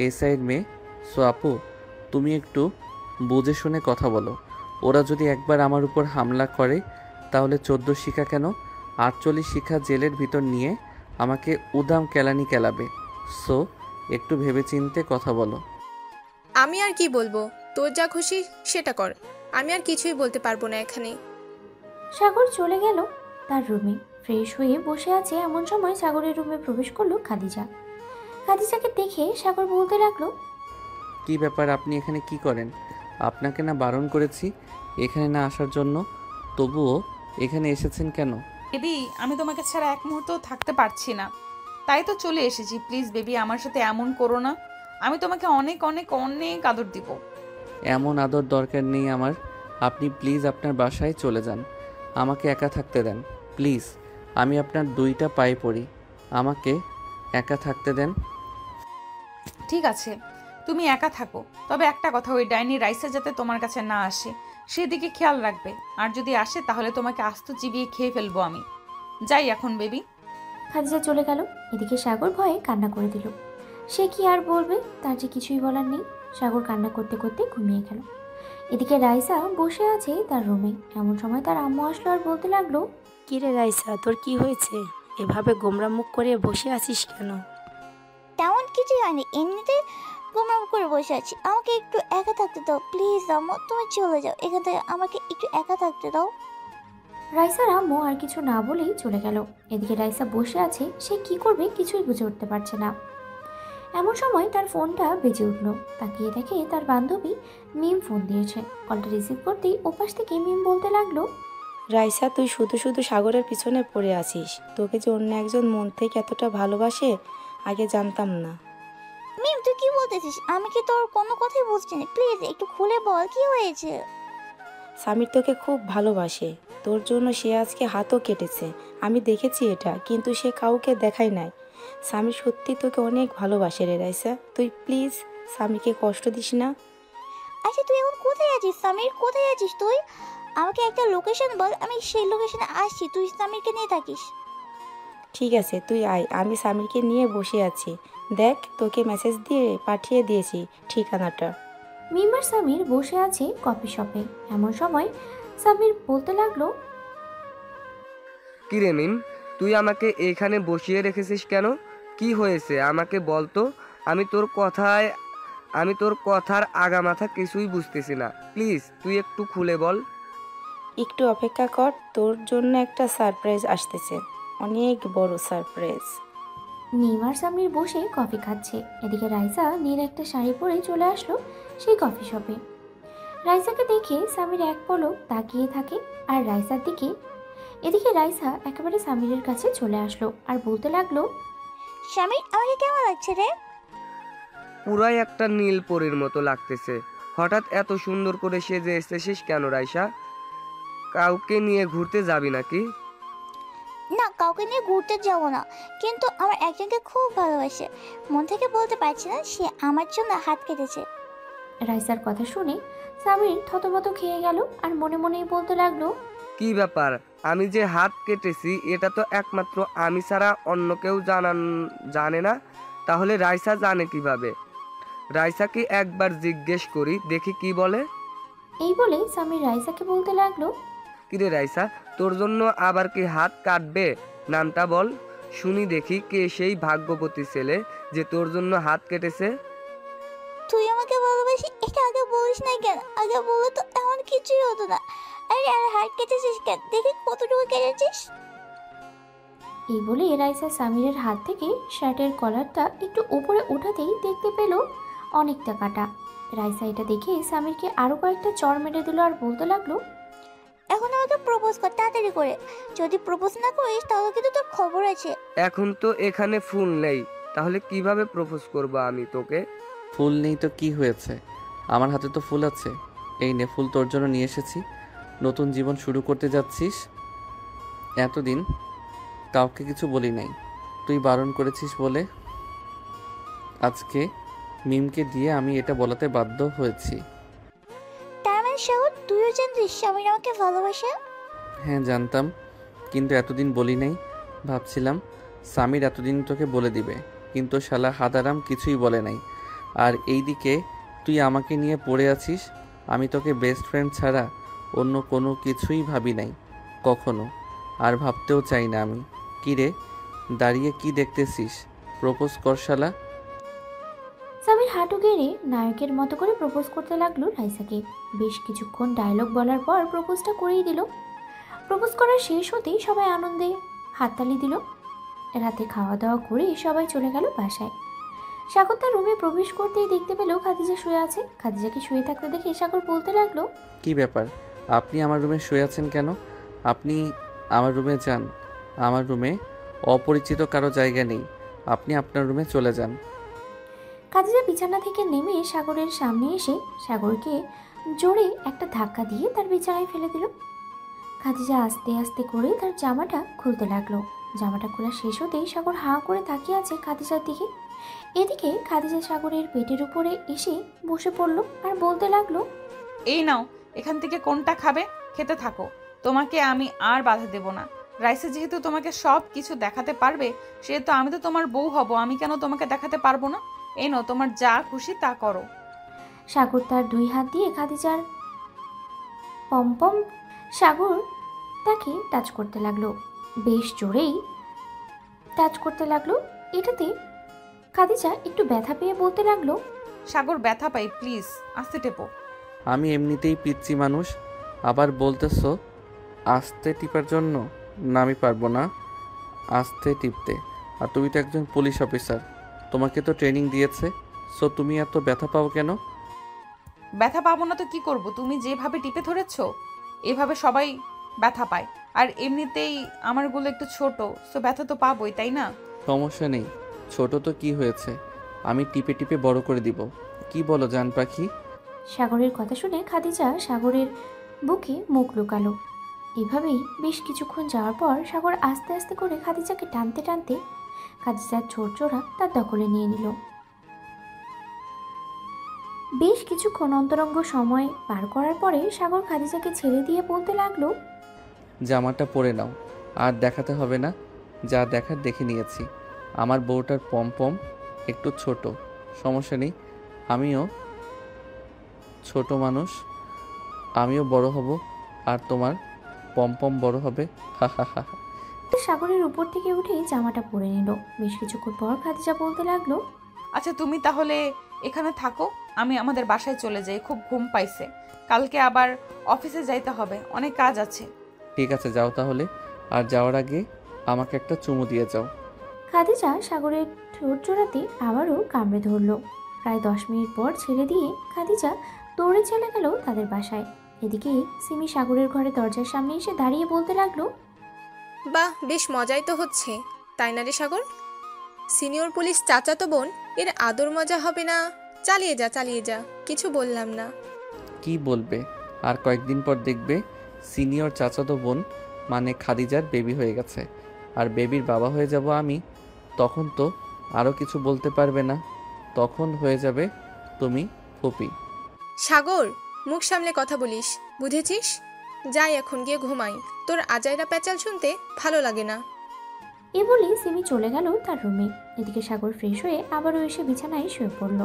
এসআইয়ের মেয়ে। সো আপু, তুমি একটু বুঝে শুনে কথা বলো। ওরা যদি একবার আমার উপর হামলা করে তাহলে 14 শিখা কেন 48 শিখা জেলের ভিতর নিয়ে আমাকে উদাম কেলানি কেলাবে। সো একটু ভেবেচিন্তে কথা বলো। আমি আর কি বলবো, তোর যা খুশি সেটা কর, আমি আর কিছুই বলতে পারবো না এখানে। সাগর চলে গেল তার রুমে। ফ্রেশ হয়ে বসে আছে এমন সময় সাগরের রুমে প্রবেশ করলো খাদিজা। খাদিজাকে দেখে সাগর বলতে লাগলো, কি ব্যাপার, আপনি এখানে কি করেন? আপনাকে না বারণ করেছি এখানে না আসার জন্য, তবুও এখানে এসেছেন কেন? বেবি, আমি তোমাকে ছাড়া এক মুহূর্তও থাকতে পারছি না, তাই তো চলে এসেছি। প্লিজ বেবি, আমার সাথে এমন করো না, আমি তোমাকে অনেক অনেক অনেক আদর দিব। এমন আদর দরকার নেই আমার, আপনি প্লিজ আপনার বাসায় চলে যান, আমাকে একা থাকতে দেন প্লিজ। আমি আপনার 2টা পায়ে পড়ি, আমাকে একা থাকতে দেন। ঠিক আছে, তুমি একা থাকো, তবে একটা কথা, ওই ডাইনি রাইসা যাতে তোমার কাছে না আসে সেদিকে খেয়াল রাখবে, আর যদি আসে তাহলে তোমাকে আস্ত চিবিয়ে খেয়ে ফেলবো আমি। যাই এখন বেবি। খাদিজা চলে গেল। এদিকে সাগর ভয়ে কান্না করে দিল। সে কি আর বলবে, তার যে কিছুই বলার নেই। সাগর কান্না করতে করতে ঘুমিয়ে গেল। এদিকে রাইসা বসে আছে তার রুমে। এমন সময় তার আম্মু আসলো আর বলতে লাগলো, কিরে রাইসা, তোর কি হয়েছে? এভাবে গোমরা মুখ করে বসে আছিস কেন? তেমন কিছুই হয়নি, এমনিতে গোমরাম করে বসে আছি। আমাকে একটু একা থাকতে দাও প্লিজ আম্মু, তুমি চলে যাও এখান থেকে, আমাকে একটু একা থাকতে দাও। রাইসার আম্মু আর কিছু না বলেই চলে গেল। এদিকে রাইসা বসে আছে, সে কি করবে কিছুই বুঝে উঠতে পারছে না। এমন সময় তার ফোনটা বেজে উঠল। তাকিয়ে দেখে তার বান্ধবী মিম ফোন দিয়েছে। কলটা রিসিভ করতেই ওপাশ থেকে মিম বলতে লাগলো, রাইসা, তুই শুধু শুধু সাগরের পিছনে পড়ে আছিস। তোকে যে অন্য একজন মন থেকে এতটা ভালোবাসে আগে জানতাম না। মিম তুই কি বলতেছিস? আমি কি তোর কোনো কথাই বুঝছি না, প্লিজ একটু খুলে বল কি হয়েছে। সামির তোকে খুব ভালোবাসে, তোর জন্য সে আজকে হাতও কেটেছে, আমি দেখেছি এটা, কিন্তু সে কাউকে দেখায় নাই। সামির সত্যি তোকে অনেক ভালোবাসে রে রাইসা, তুই প্লিজ সামিকে কষ্ট দিস না। আচ্ছা তুই এখন কোথায় আছিস সামির? কোথায় আছিস তুই? আমাকে একটা লোকেশন বল, আমি সেই লোকেশনে আসছি, তুই সামিরকে নিয়ে থাকিস। ঠিক আছে তুই আয়, আমি সামিরকে নিয়ে বসে আছি, দেখ তোকে মেসেজ দিয়ে পাঠিয়ে দিয়েছি ঠিকানাটা। মিম আর সামির বসে আছে কফি শপে। এমন সময় সামির বলতে লাগলো, কি রে মিম, তুই আমাকে এখানে বসিয়ে রেখেছিস কেন? কি হয়েছে আমাকে বলতো? আমি তোর কথার আগামাথা কিছুই বুঝতেছি না। প্লিজ তুই একটু খুলে বল। একটু অপেক্ষা কর, তোর জন্য একটা সারপ্রাইজ আসতেছে, অনেক বড় সারপ্রাইজ। নিম আর সামির বসে কফি খাচ্ছে। এদিকে রাইসা নীল একটা শাড়ি পরে চলে আসলো সেই কফি শপে। রাইসাকে দেখে সামির এক পলক তাকিয়ে থাকে আর রাইসার দিকে। এদিকে রাইসা একেবারে সামিরের কাছে চলে আসলো আর বলতে লাগলো, স্বামী আমাকে কেমন লাগছে রে? পুরাই একটা নীল পরীর মতো লাগতেছে। হঠাৎ এত সুন্দর করে সেজে এসেছিস কেন রাইসা? কাউকে নিয়ে ঘুরতে যাবি নাকি? না, কাউকে নিয়ে ঘুরতে যাবো না, কিন্তু আমার একজনকে খুব ভালোবাসে। মন থেকে বলতে পারছি না, সে আমার জন্য হাত কেটেছে। রাইসার কথা শুনে সামির থতমত খেয়ে গেল আর মনে মনেই বলতে লাগলো, কি ব্যাপার? আমি যে হাত কেটেছি এটা তো একমাত্র আমি ছাড়া অন্য কেউ জানে না। তাহলে রাইসা জানে কিভাবে? রাইসাকে একবার জিজ্ঞেস করি, দেখি কি বলে। এই বলে সামির রাইসাকে বলতে লাগলো, কিরে রাইসা, তোর জন্য আবার কি হাত কাটবে? নামটা বল, শুনি দেখি কে সেই ভাগ্যবতী ছেলে যে তোর জন্য হাত কেটেছে। তুই আমাকে ভালোবাসি এটা আগে বলিস না কেন? আগে বলে তো এমন কিছুই হতো না। আরে আর হাত কেটেছিস কেন? দেখি কতটুকু কেটেছিস। এই বলে রাইসা সামিরের হাত থেকে শার্টের কলারটা একটু উপরে উঠাতেই দেখতে পেল অনেকটা কাটা। রাইসা এটা দেখে সামিরকে আরো কয়েকটা চড় মেরে দিল আর বলতে লাগলো, এখন আমাকে প্রপোজ কর তাড়াতাড়ি করে। যদি প্রপোজ না করিস তাহলে কিন্তু তোর খবর আছে। এখন তো এখানে ফুল নেই, তাহলে কিভাবে প্রপোজ করব আমি তোকে? ফুল নেই তো কি হয়েছে, আমার হাতে তো ফুল আছে। এই নে, ফুল তোর জন্য নিয়ে এসেছি। নতুন জীবন শুরু করতে যাচ্ছিস। এতদিন কাউকে কিছু বলি নাই, তুই বারণ করেছিস বলে আজকে মিমকে দিয়ে আমি এটা বলাতে বাধ্য হয়েছি। তার মানে সাগর, তুইও জানিস স্বামীর আমাকে ভালোবাসে? হ্যাঁ জানতাম, কিন্তু এতদিন বলি নাই। ভাবছিলাম সামির এতদিন তোকে বলে দিবে, কিন্তু শালা হাদারাম কিছুই বলে নাই। আর এইদিকে তুই আমাকে নিয়ে পড়ে আছিস। আমি তোকে বেস্ট ফ্রেন্ড ছাড়া অন্য কোনো কিছুই ভাবি নাই কখনো, আর ভাবতেও চাই না আমি। কি রে, দাঁড়িয়ে কি দেখতেছিস? প্রপোজ কর শালা। সামির হাঁটু গেড়ে নায়কের মতো করে প্রপোজ করতে লাগলো রাইসাকে। বেশ কিছুক্ষণ ডায়লগ বলার পর প্রপোজটা করেই দিল। প্রপোজ করা শেষ হতেই সবাই আনন্দে হাততালি দিল। রাতে খাওয়া দাওয়া করে সবাই চলে গেল বাসায়। সাগর তার রুমে প্রবেশ করতেই দেখতে পেল খাদিজা শুয়ে আছে। খাদিজাকে শুয়ে থাকতে দেখে সাগর বলতে লাগলো, কি ব্যাপার, আপনি আমার রুমে শুয়ে আছেন কেন? আপনি আমার রুমে যান। আমার রুমে অপরিচিত কারো জায়গা নেই, আপনি আপনার রুমে চলে যান। খাদিজা বিছানা থেকে নেমে সাগরের সামনে এসে সাগরকে জোরে একটা ধাক্কা দিয়ে তার বিছানায় ফেলে দিল। খাদিজা আস্তে আস্তে করে তার জামাটা খুলতে লাগলো। জামাটা খোলা শেষ হতেই সাগর হাঁ করে তাকিয়ে আছে খাদিজার দিকে। এদিকে খাদিজা সাগরের পেটের উপরে এসে বসে পড়লো আর বলতে লাগলো, এই নাও, এখান থেকে কোনটা খাবে খেতে থাকো, তোমাকে আমি আর বাধা দেব না। রাইসা যেহেতু তোমাকে সব কিছু দেখাতে পারবে, সেহেতু আমি তো তোমার বউ হব, আমি কেন তোমাকে দেখাতে পারবো না? এই নাও, তোমার যা খুশি তা করো। সাগর তার দুই হাত দিয়ে খাদিজার পম্পম সাগর তাকে টাচ করতে লাগলো, বেশ জোরেই টাচ করতে লাগলো। এটাতে খাদিজা একটু ব্যথা পেয়ে বলতে লাগলো, সাগর ব্যথা পাই, প্লিজ আস্তে টেপো। আমি এমনিতেই পিচ্ছি মানুষ, আবার বলতেছো আস্তে টিপার জন্য? না, আমি পারবো না আস্তে টিপতে। আর তুমি তো একজন পুলিশ অফিসার, তোমাকে তো ট্রেনিং দিয়েছে, সো তুমি এত ব্যথা পাও কেন? ব্যথা পাবো না তো কি করব? তুমি যেভাবে টিপে ধরেছো এভাবে সবাই ব্যথা পায়, আর এমনিতেই আমারগুলো একটু ছোট, সো ব্যথা তো পাবোই, তাই না? সমস্যা নেই, ছোট তো কি হয়েছে, আমি টিপে টিপে বড় করে দিব। কি বলো জান পাখি? সাগরের কথা শুনে খাদিজা সাগরের বুকে মুখ লুকালো। এভাবেই বেশ কিছুক্ষণ যাওয়ার পর সাগর আস্তে আস্তে করে খাদিজাকে টানতে টানতে খাদিজার ছোট জোড়া তার দখলে নিয়ে নিল। বেশ কিছুক্ষণ অন্তরঙ্গ সময় পার করার পরে সাগর খাদিজাকে ছেড়ে দিয়ে বলতে লাগলো, জামাটা পরে নাও, আর দেখাতে হবে না, যা দেখার দেখে নিয়েছি। আমার বউটার পম একটু ছোট, সমস্যা নেই, আমিও ছোট মানুষ, আমিও বড় হব, আর তোমার পম বড় হবে। হা হা হা। সাগরের উপর থেকে উঠে জামাটা পরে নিল। বেশ কিছুক্ষণ পর খাদিজা বলতে লাগলো, আচ্ছা তুমি তাহলে এখানে থাকো, আমি আমাদের বাসায় চলে যাই, খুব ঘুম পাইছে, কালকে আবার অফিসে যাইতে হবে, অনেক কাজ আছে। ঠিক আছে, যাও তাহলে। আর যাওয়ার আগে আমাকে একটা চুমু দিয়ে যাও। খাদিজা সাগরের ঠোঁট জোড়াতে আবারও কামড়ে ধরল। প্রায় 10 মিনিট পর ছেড়ে দিয়ে খাদিজা দৌড়ে চলে গেল তাদের বাসায়। এদিকে সিমি সাগরের ঘরে দরজার সামনে এসে দাঁড়িয়ে বলতে লাগলো, বাহ, বেশ মজাই তো হচ্ছে, তাই না রে সাগর? সিনিয়র পুলিশ চাচাতো বোন, এর আদর মজা হবে না? চালিয়ে যা, চালিয়ে যা, কিছু বললাম না। কি বলবে? আর কয়েকদিন পর দেখবে সিনিয়র চাচাতো বোন মানে খাদিজার বেবি হয়ে গেছে, আর বেবির বাবা হয়ে যাব আমি। তখন তো আরও কিছু বলতে পারবে না, তখন হয়ে যাবে তুমি ফুপি। সাগর, মুখ সামলে কথা বলিস, বুঝেছিস? যাই এখন গিয়ে ঘুমাই, তোর আজাইরা প্যাচাল শুনতে ভালো লাগে না। এ বলে সিমি চলে গেল তার রুমে। এদিকে সাগর ফ্রেশ হয়ে আবারও এসে বিছানায় শুয়ে পড়ল।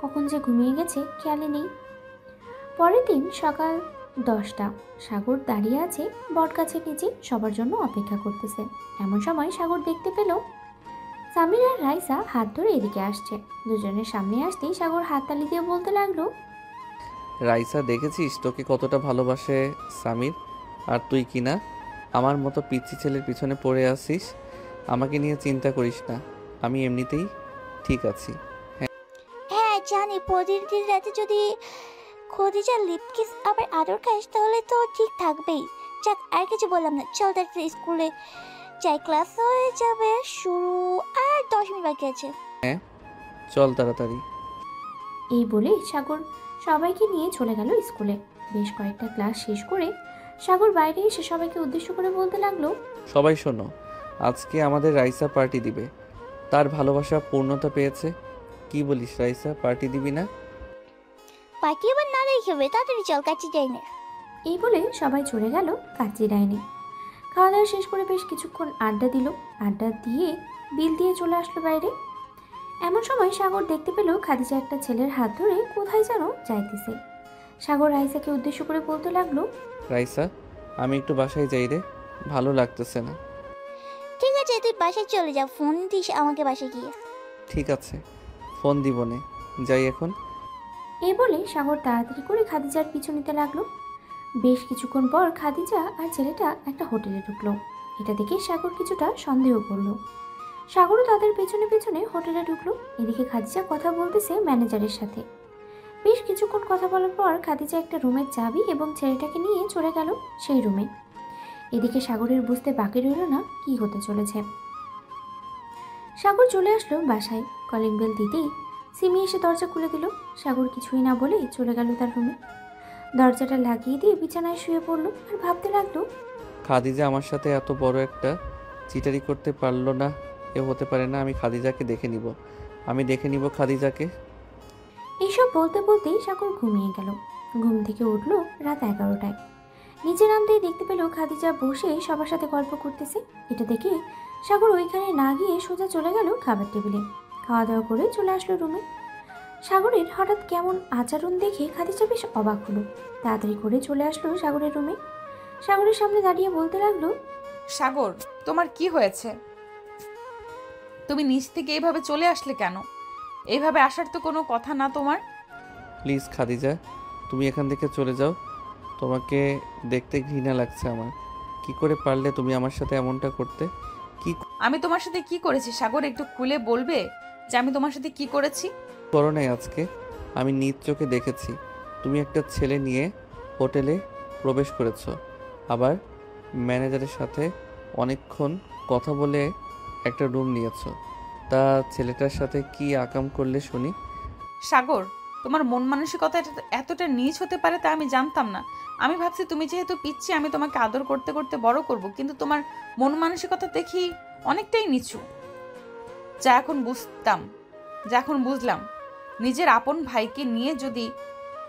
কখন যে ঘুমিয়ে গেছে খেয়ালই নেই। পরের দিন সকাল 10টা। সাগর দাঁড়িয়ে আছে বটগাছের নিচে, সবার জন্য অপেক্ষা করতেছে। এমন সময় সাগর দেখতে পেল সামির আর রাইসা হাত ধরে এদিকে আসছে। দুজনের সামনে আসতেই সাগর হাততালি দিয়ে বলতে লাগলো, রাইসা, দেখেছিস তোকে কতটা ভালোবাসে সামির, আর তুই কিনা আমার মতো পিচ্চি ছেলের পিছনে পড়ে আসিস। আমাকে নিয়ে চিন্তা করিস না, আমি এমনিতেই ঠিক আছি। হ্যাঁ জানি, প্রতিদিন রাতে যদি খদিজার লিপ কিস আবার আদর খাস তাহলে তো ঠিক থাকবেই। যাক, আর কিছু বললাম না, চল তাড়াতাড়ি স্কুলে যাই, ক্লাস হয়ে যাবে শুরু, আর 10 মিনিট বাকি আছে। হ্যাঁ চল তাড়াতাড়ি। এই বলে সাগর সবাইকে নিয়ে চলে গেল স্কুলে। বেশ কয়েকটা ক্লাস শেষ করে সাগর বাইরে এসে সবাইকে উদ্দেশ্য করে বলতে লাগলো, সবাই শোনো, আজকে আমাদের রাইসা পার্টি দিবে। তার ভালোবাসা পূর্ণতা পেয়েছে। কি বলিস রাইসা, পার্টি দিবি না? পার্টি আবার না দেখবে, তাড়াতাড়ি চল, কাছে যাই না। এই বলে সবাই চলে গেল কাচ্চি ডাইনে। খাওয়া দাওয়া শেষ করে বেশ কিছুক্ষণ আড্ডা দিল। আড্ডা দিয়ে বিল দিয়ে চলে আসলো বাইরে। এমন সময় সাগর দেখতে পেল খাদিজা একটা ছেলের হাত ধরে কোথায় যেন যাইতেছে। সাগর রাইসাকে উদ্দেশ্য করে বলতে লাগলো, রাইসা, আমি একটু বাসায় যাই রে, ভালো লাগতেছে না। ঠিক আছে, তুই বাসায় চলে যা, ফোন দিস আমাকে বাসায় গিয়ে। ঠিক আছে, ফোন দিব নে, যাই এখন। এই বলে সাগর তাড়াতাড়ি করে খাদিজার পিছু নিতে লাগলো। বেশ কিছুক্ষণ পর খাদিজা আর ছেলেটা একটা হোটেলে ঢুকলো। এটা দেখে সাগর কিছুটা সন্দেহ করলো। সাগরও তাদের পেছনে পেছনে হোটেলে ঢুকলো। এদিকে খাদিজা কথা বলতেছে ম্যানেজারের সাথে। বেশ কিছুক্ষণ কথা বলার পর খাদিজা একটা রুমের চাবি এবং ছেলেটাকে নিয়ে চলে গেল সেই রুমে। এদিকে সাগরের বুঝতে বাকি রইল না কি হতে চলেছে। সাগর চলে আসলো বাসায়। কলিং বেল দিতেই সিমি এসে দরজা খুলে দিল। সাগর কিছুই না বলে চলে গেল তার রুমে। দরজাটা লাগিয়ে দিয়ে বিছানায় শুয়ে পড়লো আর ভাবতে লাগলো, খাদিজা আমার সাথে এত বড় একটা চিটারি করতে পারলো না, এ হতে পারে না। আমি খাদিজাকে দেখে নিব, আমি দেখে নিব খাদিজাকে। এইসব বলতে বলতেই সাগর ঘুমিয়ে গেল। ঘুম থেকে উঠলো রাত 11টায়। নিচে নামতেই দেখতে পেল খাদিজা বসে সবার সাথে গল্প করতেছে। এটা দেখে সাগর ওইখানে না গিয়ে সোজা চলে গেল খাবার টেবিলে। খাওয়া দাওয়া করে চলে আসলো রুমে। সাগরের হঠাৎ কেমন আচরণ দেখে খাদিজা বেশ অবাক হলো। তাড়াতাড়ি করে চলে আসলো সাগরের রুমে। সাগরের সামনে দাঁড়িয়ে বলতে লাগলো, সাগর, তোমার কি হয়েছে? তুমি নিচ থেকে এইভাবে চলে আসলে কেন? এইভাবে আসার তো কোনো কথা না তোমার। প্লিজ খাদিজা, তুমি এখান থেকে চলে যাও, তোমাকে দেখতে ঘৃণা লাগছে আমার। কি করে পারলে তুমি আমার সাথে এমনটা করতে? কি আমি তোমার সাথে কি করেছি সাগর, একটু খুলে বলবে যে আমি তোমার সাথে কি করেছি? করো নাই আজকে? আমি নিজ চোখে দেখেছি তুমি একটা ছেলে নিয়ে হোটেলে প্রবেশ করেছো, আবার ম্যানেজারের সাথে অনেকক্ষণ কথা বলে একটা রুম নিয়েছো। তা ছেলেটার সাথে কি আকাম করলে শুনি? সাগর, তোমার মন মানসিকতা এতটা নীচ হতে পারে তা আমি জানতাম না। আমি ভাবছি তুমি যেহেতু পিচ্ছি আমি তোমাকে আদর করতে করতে বড় করব, কিন্তু তোমার মন মানসিকতা দেখি অনেকটাই নিচু। যা এখন বুঝলাম, নিজের আপন ভাইকে নিয়ে যদি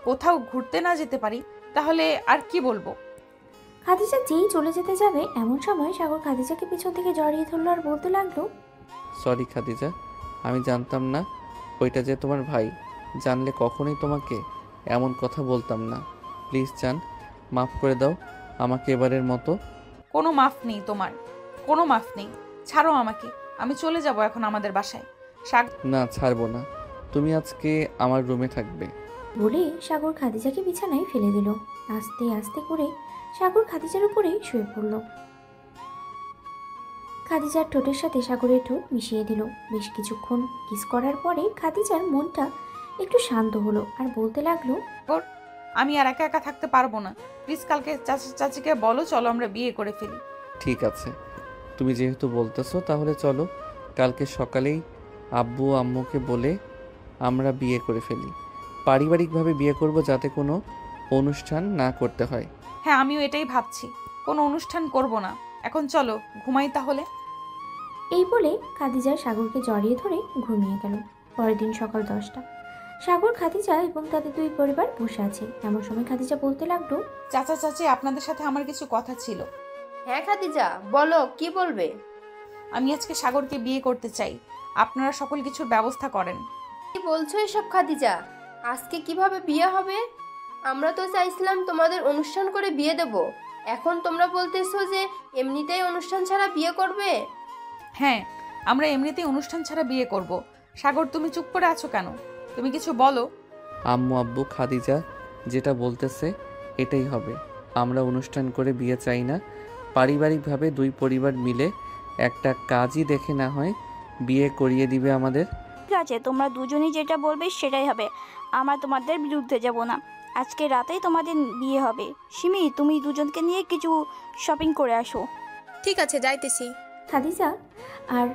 কোথাও ঘুরতে না যেতে পারি তাহলে আর কি বলবো। খাদিজা যেই চলে যেতে যাবে এমন সময় সাগর খাদিজাকে পিছন থেকে জড়িয়ে ধরলো আর বলতে লাগলো, সরি খাদিজা, আমি জানতাম না ওইটা যে তোমার ভাই। জানলে কখনোই তোমাকে এমন কথা বলতাম না। প্লিজ জান, মাফ করে দাও আমাকে এবারের মতো। কোনো মাফ নেই তোমার, কোনো মাফ নেই। ছাড়ো আমাকে, আমি চলে যাব এখন আমাদের বাসায়। না, ছাড়বো না। তুমি আজকে আমার রুমে থাকবে। বলে সাগর খাদিজাকে বিছানায় ফেলে দিল। আস্তে আস্তে করে সাগর খাদিজার উপরে শুয়ে পড়ল। খাদিজার ঠোঁটের সাথে সাগরের ঠোঁট মিশিয়ে দিল। বেশ কিছুক্ষণ কিস করার পরে খাদিজার মনটা একটু শান্ত হলো আর বলতে লাগলো, আমি আর একা একা থাকতে পারবো না, প্লিজ কালকে চাচিকে বলো, চলো আমরা বিয়ে করে ফেলি। ঠিক আছে, তুমি যেহেতু বলতেছো তাহলে চলো কালকে সকালেই আব্বু আম্মুকে বলে আমরা বিয়ে করে ফেলি। পারিবারিকভাবে বিয়ে করব, যাতে কোনো অনুষ্ঠান না করতে হয়। হ্যাঁ, আমিও এটাই ভাবছি, কোনো অনুষ্ঠান করব না। এখন চলো ঘুমাই তাহলে। এই বলে খাদিজা সাগরকে জড়িয়ে ধরে ঘুমিয়ে গেল। পরের দিন সকাল 10টা। সাগর, খাদিজা এবং তাদের দুই পরিবার বসে আছে। এমন সময় খাদিজা বলতে লাগলো, চাচা চাচি, আপনাদের সাথে আমার কিছু কথা ছিল। হ্যাঁ খাদিজা, বলো, কি বলবে? আমি আজকে সাগরকে বিয়ে করতে চাই, আপনারা সকল কিছুর ব্যবস্থা করেন। কি বলছো এসব খাদিজা? আজকে কিভাবে বিয়ে হবে? আমরা তো চাইছিলাম তোমাদের অনুষ্ঠান করে বিয়ে দেব, এখন তোমরা বলতেছো যে এমনিতেই অনুষ্ঠান ছাড়া বিয়ে করবে? হ্যাঁ, আমরা এমনিতেই অনুষ্ঠান ছাড়া বিয়ে করব। সাগর, তুমি চুপ করে আছো কেন? তুমি কিছু বলো। আম্মু আব্বু খাদিজা যেটা বলতেছে এটাই হবে। আমরা অনুষ্ঠান করে বিয়ে চাই না। পারিবারিকভাবে দুই পরিবার মিলে একটা কাজই দেখে না হয় বিয়ে করিয়ে দিবে আমাদের। ঠিক আছে, তোমরা দুজনেই যেটা বলবে সেটাই হবে। আমরা তোমাদের বিরুদ্ধে যাব না। আজকে রাতেই তোমাদের বিয়ে হবে। সিমি, তুমি দুজনকে নিয়ে কিছু শপিং করে আসো। ঠিক আছে, যাইতেছি। খাদিজা আর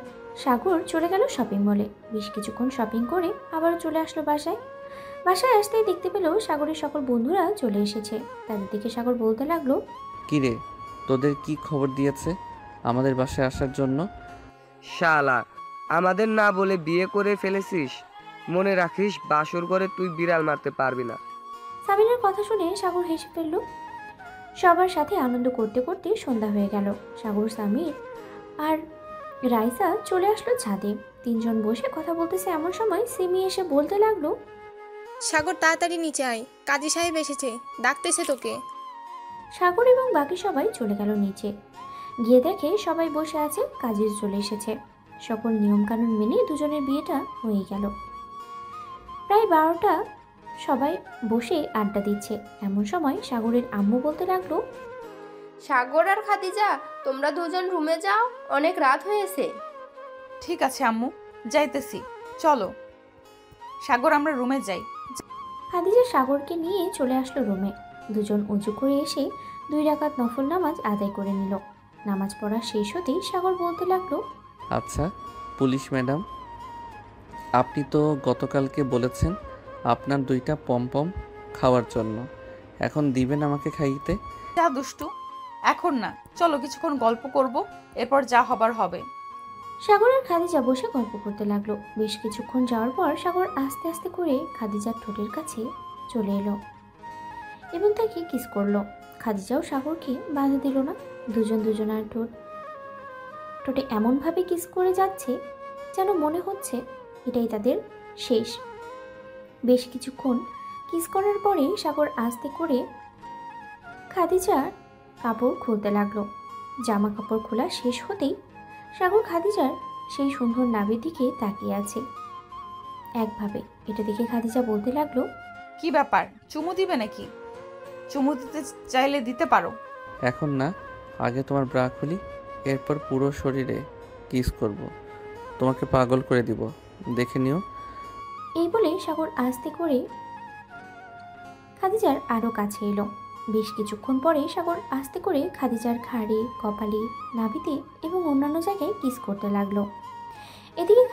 সাগর চলে গেল শপিং মলে। বেশ কিছুক্ষণ শপিং করে আবারও চলে আসলো বাসায়। বাসায় আসতেই দেখতে পেল সাগরের সকল বন্ধুরা চলে এসেছে। তাদের দিকে সাগর বলতে লাগলো, কি রে, তোদের কি খবর দিয়েছে আমাদের বাসায় আসার জন্য? শালা, আমাদের না বলে বিয়ে করে ফেলেছিস। মনে রাখিস, বাসর করে তুই বিড়াল মারতে পারবি না। সামিনের কথা শুনে সাগর হেসে ফেলল। সবার সাথে আনন্দ করতে করতে সন্ধ্যা হয়ে গেল। সাগর, সামির আর রাইসা চলে আসলো ছাদে। তিনজন বসে কথা বলতেছে। এমন সময় সিমি এসে বলতে লাগলো, সাগর তাড়াতাড়ি নিচে আয়, কাজী সাহেব এসেছে, ডাকতেছে তোকে। সাগর এবং বাকি সবাই চলে গেল নিচে। গিয়ে দেখে সবাই বসে আছে, কাজী চলে এসেছে। সকল নিয়মকানুন মেনে দুজনের বিয়েটা হয়ে গেল। প্রায় 12টা, সবাই বসে আড্ডা দিচ্ছে। এমন সময় সাগরের আম্মু বলতে লাগলো, সাগর আর খাদিজা, তোমরা দুজন রুমে যাও, অনেক রাত হয়েছে। ঠিক আছে আম্মু, যাইতেছি, চলো। সাগর, আমরা রুমে যাই। খাদিজা সাগরকে নিয়ে চলে আসলো রুমে। দুজন উঁচু করে এসে 2 রাকাত নফল নামাজ আদায় করে নিল। নামাজ পড়া শেষ হতেই সাগর বলতে লাগলো, আচ্ছা পুলিশ ম্যাডাম, আপনি তো গতকালকে বলেছেন আপনার 2টা পমপম খাওয়ার জন্য, এখন দিবেন আমাকে খাইতে? যা দুষ্টু, এখন না, চলো কিছুক্ষণ গল্প করব, এরপর যা হবার হবে। সাগর আর খাদিজা বসে গল্প করতে লাগলো। বেশ কিছুক্ষণ যাওয়ার পর সাগর আস্তে আস্তে করে খাদিজার ঠোঁটের কাছে চলে এলো এবং তাকে কিস করলো। খাদিজাও সাগরকে বাধা দিল না। দুজন দুজনার ঠোঁটে এমনভাবে কিস করে যাচ্ছে যেন মনে হচ্ছে এটাই তাদের শেষ। বেশ কিছুক্ষণ কিস করার পরে সাগর আস্তে করে খাদিজার কাপড় খুলতে লাগলো। জামা কাপড় খোলা শেষ হতেই সাগর খাদিজার সেই সুন্দর নাভির দিকে তাকিয়ে আছে একভাবে। এটা দেখে খাদিজা বলতে লাগলো, কি ব্যাপার, চুমু দিবে নাকি? চুমু দিতে চাইলে দিতে পারো। এখন না, আগে তোমার ব্রা খুলি, এরপর পুরো শরীরে কিস করব, তোমাকে পাগল করে দিব, দেখে নিও। এই বলে সাগর আস্তে করে খাদিজার আরও কাছে এলো। বেশ কিছুক্ষণ পরে সাগর আস্তে করে খাদিজার ঘাড়ে, কপালে, নাভিতে এবং অন্যান্য জায়গায় কিস করতে লাগলো। এদিকে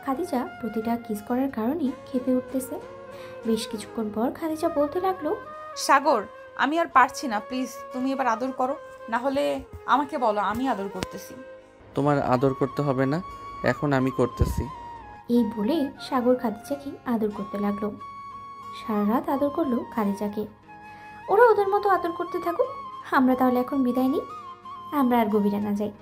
খাদিজা প্রতিটা কিস করার কারণে ক্ষেপে উঠতেছে। বেশ কিছুক্ষণ পর খাদিজা বলতে লাগলো, সাগর, আমি আর পারছি না, প্লিজ তুমি এবার আদর করো, না হলে আমাকে বলো, আমি আদর করতেছি। তোমার আদর করতে হবে না, এখন আমি করতেছি। এই বলে সাগর খাদিজাকে আদর করতে লাগলো। সারা রাত আদর করলো খাদিজাকে। ওরা ওদের মতো আদর করতে থাকুক, আমরা তাহলে এখন বিদায় নিই, আমরা আর গভীরে না যাই।